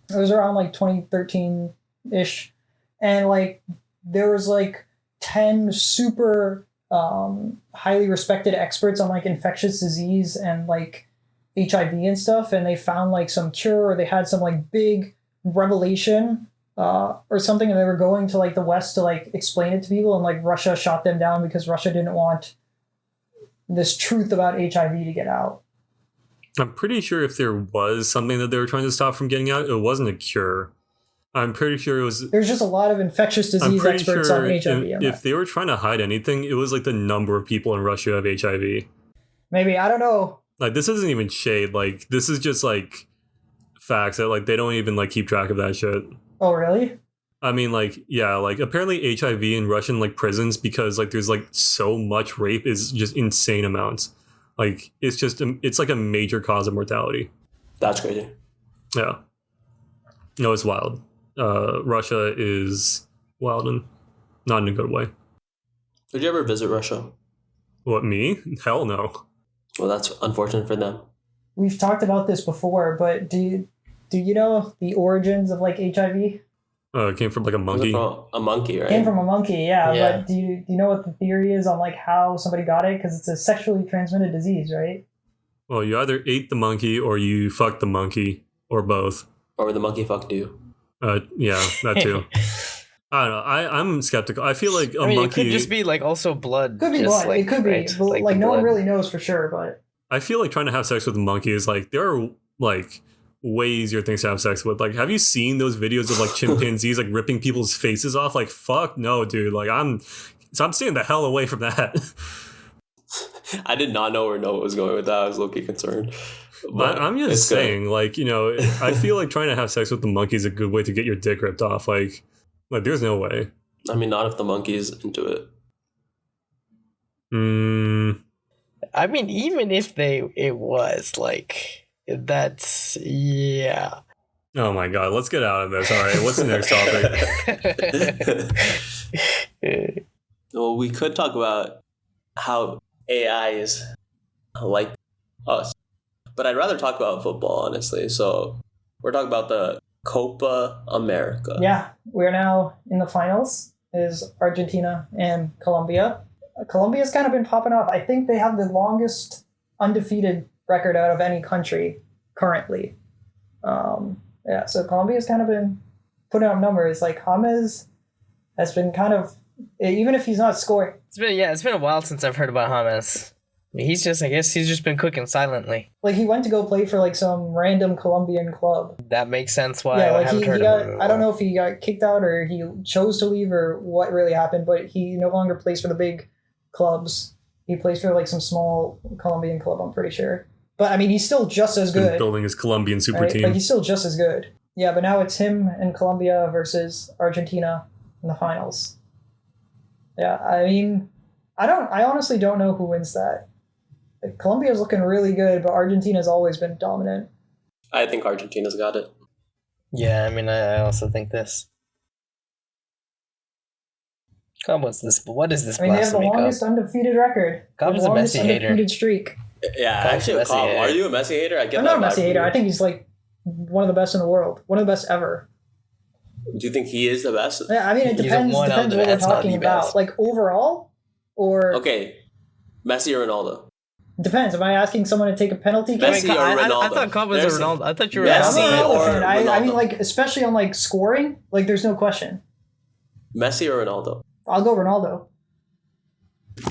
[SPEAKER 3] It was around like 2013 ish, and like there was like 10 super highly respected experts on like infectious disease and like HIV and stuff, and they found like some cure, or they had some like big revelation or something, and they were going to like the West to like explain it to people, and like Russia shot them down because Russia didn't want this truth about HIV to get out.
[SPEAKER 4] I'm pretty sure if there was something that they were trying to stop from getting out, it wasn't a cure. I'm pretty sure it was.
[SPEAKER 3] There's just a lot of infectious
[SPEAKER 4] I'm
[SPEAKER 3] disease
[SPEAKER 4] pretty
[SPEAKER 3] experts
[SPEAKER 4] sure
[SPEAKER 3] on HIV.
[SPEAKER 4] if they were trying to hide anything, it was like the number of people in Russia who have HIV.
[SPEAKER 3] Maybe, I don't know.
[SPEAKER 4] Like, this isn't even shade. Like, this is just like facts that like they don't even like keep track of that shit.
[SPEAKER 3] Oh, really?
[SPEAKER 4] I mean, like, yeah, like apparently HIV in Russian like prisons, because like there's like so much rape, is just insane amounts. Like, it's just it's like a major cause of mortality.
[SPEAKER 1] That's crazy.
[SPEAKER 4] Yeah. No, it's wild. Russia is wild, and not in a good way.
[SPEAKER 1] Would you ever visit Russia?
[SPEAKER 4] What, me? Hell no.
[SPEAKER 1] Well, that's unfortunate for them.
[SPEAKER 3] We've talked about this before, but do you know the origins of like HIV?
[SPEAKER 4] It came from like a
[SPEAKER 1] Was
[SPEAKER 4] monkey.
[SPEAKER 1] it from a monkey, right?
[SPEAKER 3] Came from a monkey, yeah.
[SPEAKER 2] Yeah.
[SPEAKER 3] But do you know what the theory is on like how somebody got it? Because it's a sexually transmitted disease, right?
[SPEAKER 4] Well, you either ate the monkey or you fucked the monkey, or both.
[SPEAKER 1] Or the monkey fucked you.
[SPEAKER 4] Yeah, that too. I don't know. I'm skeptical. I feel like a
[SPEAKER 2] I mean,
[SPEAKER 4] monkey.
[SPEAKER 2] it could just be like also blood.
[SPEAKER 3] Could be
[SPEAKER 2] just,
[SPEAKER 3] blood.
[SPEAKER 2] like,
[SPEAKER 3] It could be,
[SPEAKER 2] right?
[SPEAKER 3] but like
[SPEAKER 2] the
[SPEAKER 3] no one
[SPEAKER 2] blood.
[SPEAKER 3] really knows for sure. But
[SPEAKER 4] I feel like trying to have sex with a monkey is like, there are like way easier things to have sex with. Like, have you seen those videos of like chimpanzees like ripping people's faces off? Like, fuck no, dude. Like, I'm staying the hell away from that.
[SPEAKER 1] I did not know where Noah was going with that. I was low-key concerned.
[SPEAKER 4] But I'm
[SPEAKER 1] it's
[SPEAKER 4] just
[SPEAKER 1] good.
[SPEAKER 4] saying, like, you know, I feel like trying to have sex with the monkey is a good way to get your dick ripped off. Like there's no way.
[SPEAKER 1] I mean, not if the monkey's into it.
[SPEAKER 2] I mean, even if it was like, that's, yeah.
[SPEAKER 4] Oh my god, let's get out of this. All right, what's the next topic?
[SPEAKER 1] Well, we could talk about how AI is like us, but I'd rather talk about football, honestly. So we're talking about the Copa America.
[SPEAKER 3] Yeah, we're now in the finals. Is Argentina and Colombia. Colombia's kind of been popping off. I think they have the longest undefeated record out of any country currently. Yeah, so Colombia's kind of been putting up numbers. Like James has been kind of, even if he's not scoring.
[SPEAKER 2] It's been a while since I've heard about James. I mean, I guess he's just been cooking silently.
[SPEAKER 3] Like he went to go play for like some random Colombian club.
[SPEAKER 2] That makes sense why
[SPEAKER 3] Yeah,
[SPEAKER 2] I
[SPEAKER 3] like
[SPEAKER 2] haven't heard
[SPEAKER 3] got,
[SPEAKER 2] of him.
[SPEAKER 3] I don't know if he got kicked out or he chose to leave or what really happened, but he no longer plays for the big clubs. He plays for like some small Colombian club, I'm pretty sure. But I mean, he's still just as good.
[SPEAKER 4] Building his Colombian super
[SPEAKER 3] Right?
[SPEAKER 4] team.
[SPEAKER 3] Like he's still just as good. Yeah, but now it's him and Colombia versus Argentina in the finals. Yeah, I mean, I honestly don't know who wins that. Like, Colombia's looking really good, but Argentina's always been dominant.
[SPEAKER 1] I think Argentina's got it.
[SPEAKER 2] Yeah, I mean, I also think this. God, what is this
[SPEAKER 3] I mean, they have the
[SPEAKER 2] blasphemy,
[SPEAKER 3] longest undefeated record.
[SPEAKER 2] Cobb is
[SPEAKER 3] The
[SPEAKER 2] a
[SPEAKER 3] longest
[SPEAKER 2] Messi hater.
[SPEAKER 3] undefeated streak.
[SPEAKER 1] Yeah,
[SPEAKER 2] Cobb's
[SPEAKER 1] actually,
[SPEAKER 2] a Messi
[SPEAKER 1] Cobb,
[SPEAKER 2] hater.
[SPEAKER 1] are you a Messi hater? I get
[SPEAKER 3] I'm
[SPEAKER 1] that
[SPEAKER 3] not a
[SPEAKER 1] vibe
[SPEAKER 3] Messi
[SPEAKER 1] from
[SPEAKER 3] hater.
[SPEAKER 1] you.
[SPEAKER 3] I think he's like one of the best in the world. One of the best ever.
[SPEAKER 1] Do you think he is the best?
[SPEAKER 3] Yeah, I mean, it
[SPEAKER 2] He's
[SPEAKER 3] depends
[SPEAKER 2] one of
[SPEAKER 3] what
[SPEAKER 2] the
[SPEAKER 3] we're
[SPEAKER 2] best, not
[SPEAKER 3] talking
[SPEAKER 2] the
[SPEAKER 3] about.
[SPEAKER 2] best.
[SPEAKER 3] Like overall, or
[SPEAKER 1] Okay, Messi or Ronaldo?
[SPEAKER 3] depends. Am I asking someone to take a penalty kick?
[SPEAKER 1] Messi or
[SPEAKER 2] I
[SPEAKER 1] Ronaldo?
[SPEAKER 2] thought Cobb was a
[SPEAKER 1] There's-
[SPEAKER 2] Ronaldo. I thought you were
[SPEAKER 3] Yeah,
[SPEAKER 1] Messi
[SPEAKER 3] I'm a Ronaldo
[SPEAKER 1] or
[SPEAKER 3] fan. I
[SPEAKER 1] Ronaldo?
[SPEAKER 3] mean, like, especially on like scoring, like there's no question.
[SPEAKER 1] Messi or Ronaldo?
[SPEAKER 3] I'll go Ronaldo.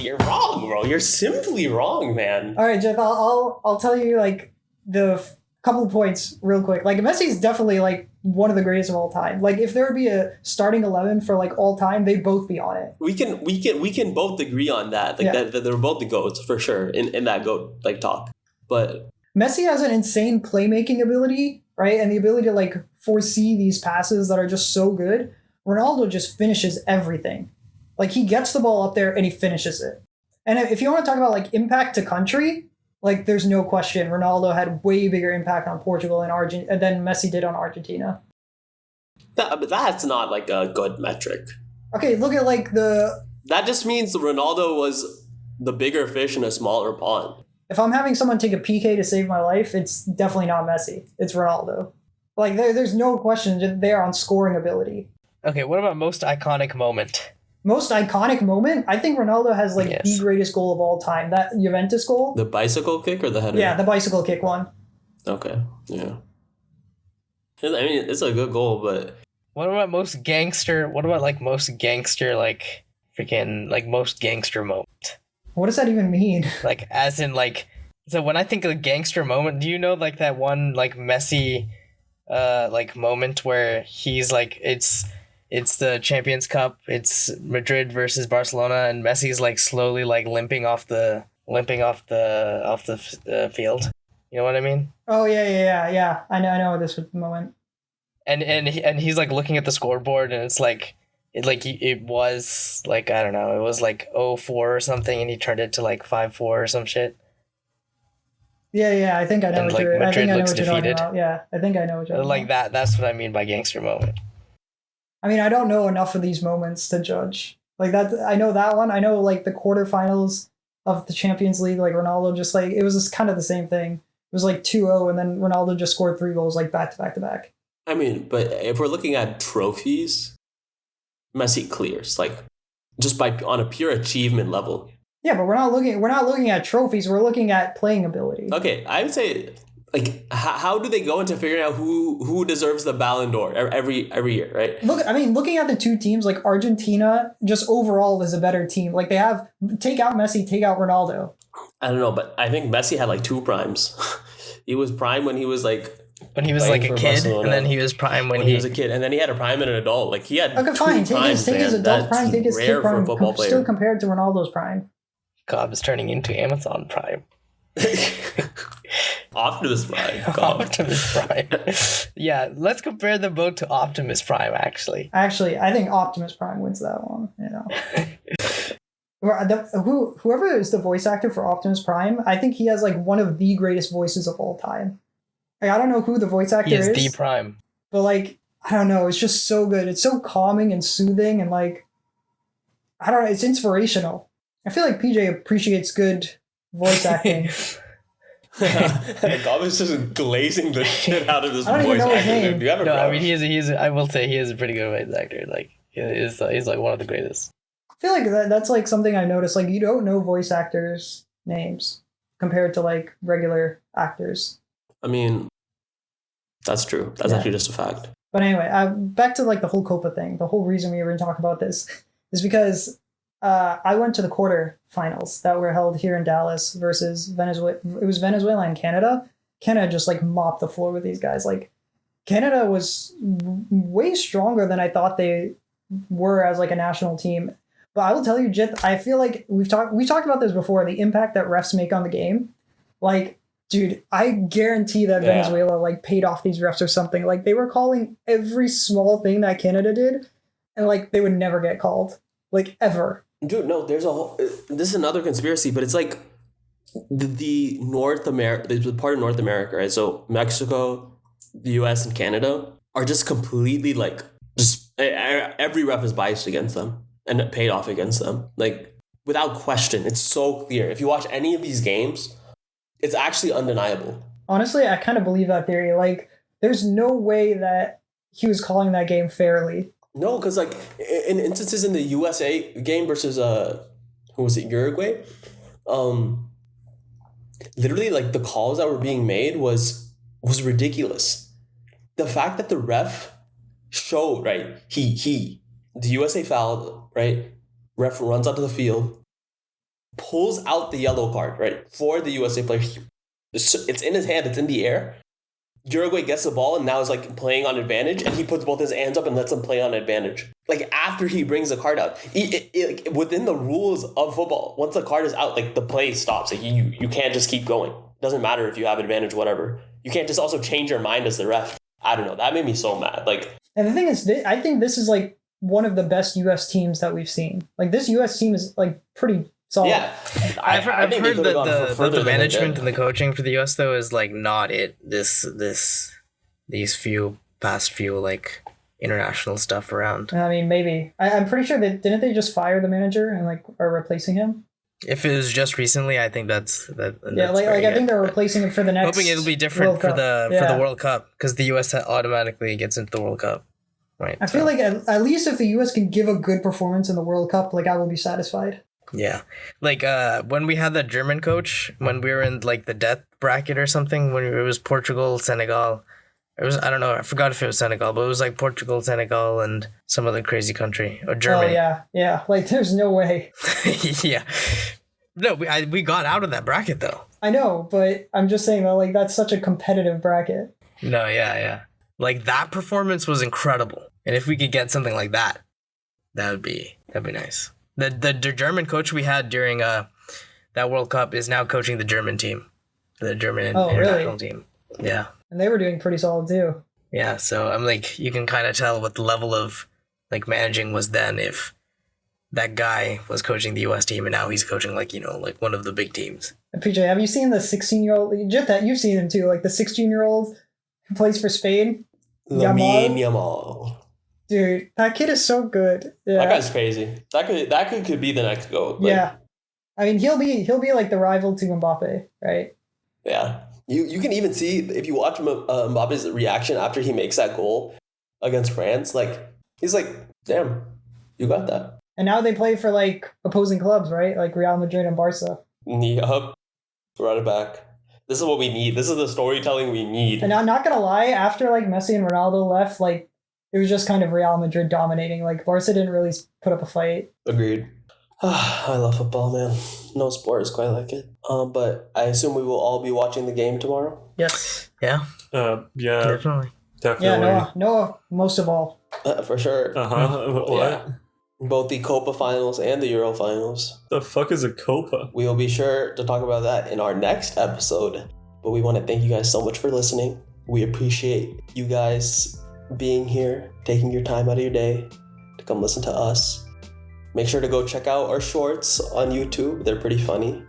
[SPEAKER 1] You're wrong, bro. You're simply wrong, man.
[SPEAKER 3] All right, Jeff. I'll tell you like the couple of points real quick. Like Messi's definitely like one of the greatest of all time. Like if there would be a starting 11 for like all time, they'd both be on it.
[SPEAKER 1] We can both agree on that. Like
[SPEAKER 3] Yeah.
[SPEAKER 1] that they're both the goats for sure in that goat like talk. But
[SPEAKER 3] Messi has an insane playmaking ability, right? And the ability to like foresee these passes that are just so good. Ronaldo just finishes everything. Like he gets the ball up there and he finishes it. And if you want to talk about like impact to country, like there's no question Ronaldo had way bigger impact on Portugal and than Messi did on Argentina.
[SPEAKER 1] but that's not like a good metric.
[SPEAKER 3] Okay, look at like
[SPEAKER 1] That just means Ronaldo was the bigger fish in a smaller pond.
[SPEAKER 3] if I'm having someone take a PK to save my life, it's definitely not Messi. It's Ronaldo. Like there's no question there on scoring ability.
[SPEAKER 2] Okay, what about most iconic moment?
[SPEAKER 3] Most iconic moment, I think Ronaldo has like
[SPEAKER 2] Yes.
[SPEAKER 3] the greatest goal of all time. That Juventus goal.
[SPEAKER 1] The bicycle kick or the header?
[SPEAKER 3] Yeah, the bicycle kick one.
[SPEAKER 1] Okay. Yeah. I mean, it's a good goal, but
[SPEAKER 2] What about most gangster? What about like most gangster, like freaking like most gangster moment?
[SPEAKER 3] What does that even mean?
[SPEAKER 2] Like as in like, so when I think of gangster moment, do you know like that one like Messi, like moment where he's like it's the Champions Cup, it's Madrid versus Barcelona, and Messi's like slowly like limping off the field. You know what I mean?
[SPEAKER 3] Oh yeah. I know this was the moment.
[SPEAKER 2] And he's like looking at the scoreboard, and it's like it was like I don't know, it was like 0-4 or something, and he turned it to like 5-4 or some shit.
[SPEAKER 3] Yeah. I think I know
[SPEAKER 2] And,
[SPEAKER 3] what
[SPEAKER 2] like,
[SPEAKER 3] you're. I think
[SPEAKER 2] Madrid
[SPEAKER 3] I know
[SPEAKER 2] looks
[SPEAKER 3] what you're talking
[SPEAKER 2] defeated.
[SPEAKER 3] about. Yeah, I think I know what you're talking
[SPEAKER 2] Like
[SPEAKER 3] about.
[SPEAKER 2] that's what I mean by gangster moment.
[SPEAKER 3] I mean, I don't know enough of these moments to judge. Like that, I know that one. I know like the quarterfinals of the Champions League. Like Ronaldo just like it was just kind of the same thing. It was like 2-0, and then Ronaldo just scored 3 goals like back to back to back.
[SPEAKER 1] I mean, but if we're looking at trophies, Messi clears like just by on a pure achievement level.
[SPEAKER 3] Yeah, but we're not looking at trophies. We're looking at playing ability.
[SPEAKER 1] Okay, I would say like how do they go into figuring out who deserves the Ballon d'Or every year, right?
[SPEAKER 3] Looking at the two teams, like Argentina, just overall is a better team. Like they have take out Messi, take out Ronaldo.
[SPEAKER 1] I don't know, but I think Messi had like 2 primes. He was prime when he was like
[SPEAKER 2] When he was
[SPEAKER 1] playing
[SPEAKER 2] like a
[SPEAKER 1] for
[SPEAKER 2] kid,
[SPEAKER 1] Barcelona.
[SPEAKER 2] and then he was prime when
[SPEAKER 1] he was a kid, and then he had a prime and an adult. Like he had
[SPEAKER 3] Okay,
[SPEAKER 1] 2
[SPEAKER 3] fine. Take
[SPEAKER 1] primes,
[SPEAKER 3] his
[SPEAKER 1] man.
[SPEAKER 3] adult
[SPEAKER 1] That's
[SPEAKER 3] prime, take his
[SPEAKER 1] rare
[SPEAKER 3] kid
[SPEAKER 1] for a
[SPEAKER 3] prime.
[SPEAKER 1] football player.
[SPEAKER 3] Still compared to Ronaldo's prime.
[SPEAKER 2] Cobb is turning into Amazon Prime.
[SPEAKER 1] Optimus Prime. God.
[SPEAKER 2] Optimus Prime. Yeah, let's compare them both to Optimus Prime, actually.
[SPEAKER 3] Actually, I think Optimus Prime wins that one. You know, whoever is the voice actor for Optimus Prime, I think he has like one of the greatest voices of all time. Like, I don't know who the voice actor
[SPEAKER 2] He is
[SPEAKER 3] is.
[SPEAKER 2] the Prime.
[SPEAKER 3] But like, I don't know, it's just so good. It's so calming and soothing, and like, I don't know, it's inspirational. I feel like PJ appreciates good voice acting.
[SPEAKER 1] Gob's just glazing the shit out of this
[SPEAKER 3] I don't even
[SPEAKER 1] voice
[SPEAKER 3] know his
[SPEAKER 1] actor.
[SPEAKER 3] name.
[SPEAKER 1] Dude. Do you have a
[SPEAKER 2] No, I
[SPEAKER 1] crush?
[SPEAKER 2] mean he's I will say he is a pretty good voice actor. Like he's like one of the greatest.
[SPEAKER 3] I feel like that's like something I noticed. Like, you don't know voice actors' names compared to like regular actors.
[SPEAKER 1] I mean, that's true. That's
[SPEAKER 3] Yeah.
[SPEAKER 1] actually just a fact.
[SPEAKER 3] But anyway, back to like the whole Copa thing. The whole reason we were going to talk about this is because I went to the quarterfinals that were held here in Dallas versus Venezuela. It was Venezuela and Canada. Canada just like mopped the floor with these guys. Like, Canada was way stronger than I thought they were as like a national team. But I will tell you, Jit, I feel like we talked about this before. The impact that refs make on the game, like, dude, I guarantee that
[SPEAKER 1] Yeah.
[SPEAKER 3] Venezuela like paid off these refs or something. Like, they were calling every small thing that Canada did, and like they would never get called, like, ever.
[SPEAKER 1] Dude, no, there's a whole. This is another conspiracy, but it's like the North America, the part of North America, right? So Mexico, the U.S., and Canada are just completely like just every ref is biased against them and it paid off against them, like without question. It's so clear. If you watch any of these games, it's actually undeniable.
[SPEAKER 3] Honestly, I kind of believe that theory. Like, there's no way that he was calling that game fairly.
[SPEAKER 1] No, because like in instances in the USA game versus who was it, Uruguay, literally like the calls that were being made was ridiculous. The fact that the ref showed, right, the USA fouled, right, ref runs onto the field, pulls out the yellow card, right, for the USA player. It's in his hand, it's in the air. Uruguay gets the ball and now is like playing on advantage, and he puts both his hands up and lets them play on advantage. Like, after he brings the card out, like, within the rules of football, once the card is out, like, the play stops. Like, you can't just keep going. Doesn't matter if you have advantage, whatever. You can't just also change your mind as the ref. I don't know. That made me so mad. Like,
[SPEAKER 3] And the thing is, I think this is like one of the best U.S. teams that we've seen. Like, this U.S. team is like pretty solid.
[SPEAKER 1] yeah,
[SPEAKER 2] I've
[SPEAKER 1] think they
[SPEAKER 2] heard
[SPEAKER 1] could've
[SPEAKER 2] that
[SPEAKER 1] gone
[SPEAKER 2] the
[SPEAKER 1] further than they
[SPEAKER 2] management
[SPEAKER 1] did.
[SPEAKER 2] and the coaching for the US though is like not it. These past few like international stuff around.
[SPEAKER 3] I mean, maybe. I'm pretty sure that didn't they just fire the manager and like are replacing him?
[SPEAKER 2] If it was just recently, I think that's that.
[SPEAKER 3] Yeah, like I think they're replacing him for the next.
[SPEAKER 2] Hoping it'll be different
[SPEAKER 3] World
[SPEAKER 2] for
[SPEAKER 3] Cup.
[SPEAKER 2] the World Cup because the US automatically gets into the World Cup, right?
[SPEAKER 3] I feel like at least if the U.S. can give a good performance in the World Cup, like, I will be satisfied.
[SPEAKER 2] Yeah, like when we had that German coach, when we were in like the death bracket or something, when it was Portugal, Senegal. It was, I don't know, I forgot if it was Senegal, but it was like Portugal, Senegal, and some other crazy country or Germany.
[SPEAKER 3] Oh yeah. Like, there's no way.
[SPEAKER 2] Yeah. No, we got out of that bracket though.
[SPEAKER 3] I know, but I'm just saying that, like, that's such a competitive bracket.
[SPEAKER 2] No, yeah. Like, that performance was incredible, and if we could get something like that, that'd be nice. The German coach we had during that World Cup is now coaching the German team, the German international team. Yeah.
[SPEAKER 3] And they were doing pretty solid too.
[SPEAKER 2] Yeah, so I'm like, you can kind of tell what the level of like managing was then if that guy was coaching the US team and now he's coaching like, you know, like one of the big teams.
[SPEAKER 3] And PJ, have you seen the 16-year-old? Just that you've seen him too, like the 16-year-old who plays for Spain?
[SPEAKER 1] Lamine Yamal.
[SPEAKER 3] Dude, that kid is so good. Yeah.
[SPEAKER 1] That guy's crazy. That could be the next GOAT. Like,
[SPEAKER 3] Yeah. I mean, he'll be like the rival to Mbappe, right?
[SPEAKER 1] Yeah. You can even see, if you watch Mbappe's reaction after he makes that goal against France, like, he's like, damn, you got that.
[SPEAKER 3] And now they play for like opposing clubs, right? Like Real Madrid and Barca.
[SPEAKER 1] Yup. Run it back. This is what we need. This is the storytelling we need.
[SPEAKER 3] And I'm not gonna lie, after like Messi and Ronaldo left, like, it was just kind of Real Madrid dominating. Like, Barca didn't really put up a fight.
[SPEAKER 1] Agreed. I love football, man. No sport is quite like it. But I assume we will all be watching the game tomorrow.
[SPEAKER 3] Yes.
[SPEAKER 2] Yeah,
[SPEAKER 4] Yeah,
[SPEAKER 2] definitely.
[SPEAKER 4] definitely.
[SPEAKER 3] Yeah, Noah, most of all.
[SPEAKER 1] For sure.
[SPEAKER 4] What?
[SPEAKER 1] Yeah. Both the Copa finals and the Euro finals.
[SPEAKER 4] The fuck is a Copa?
[SPEAKER 1] We will be sure to talk about that in our next episode. But we want to thank you guys so much for listening. We appreciate you guys being here, taking your time out of your day to come listen to us. Make sure to go check out our shorts on YouTube. They're pretty funny.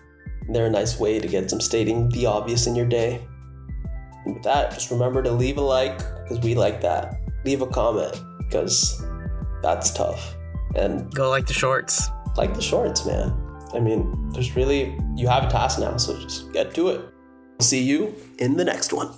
[SPEAKER 1] They're a nice way to get some stating the obvious in your day. And with that, just remember to leave a like, because we like that. Leave a comment, because that's tough. And
[SPEAKER 2] Go like the shorts.
[SPEAKER 1] like the shorts, man. I mean, you have a task now, so just get to it. See you in the next one.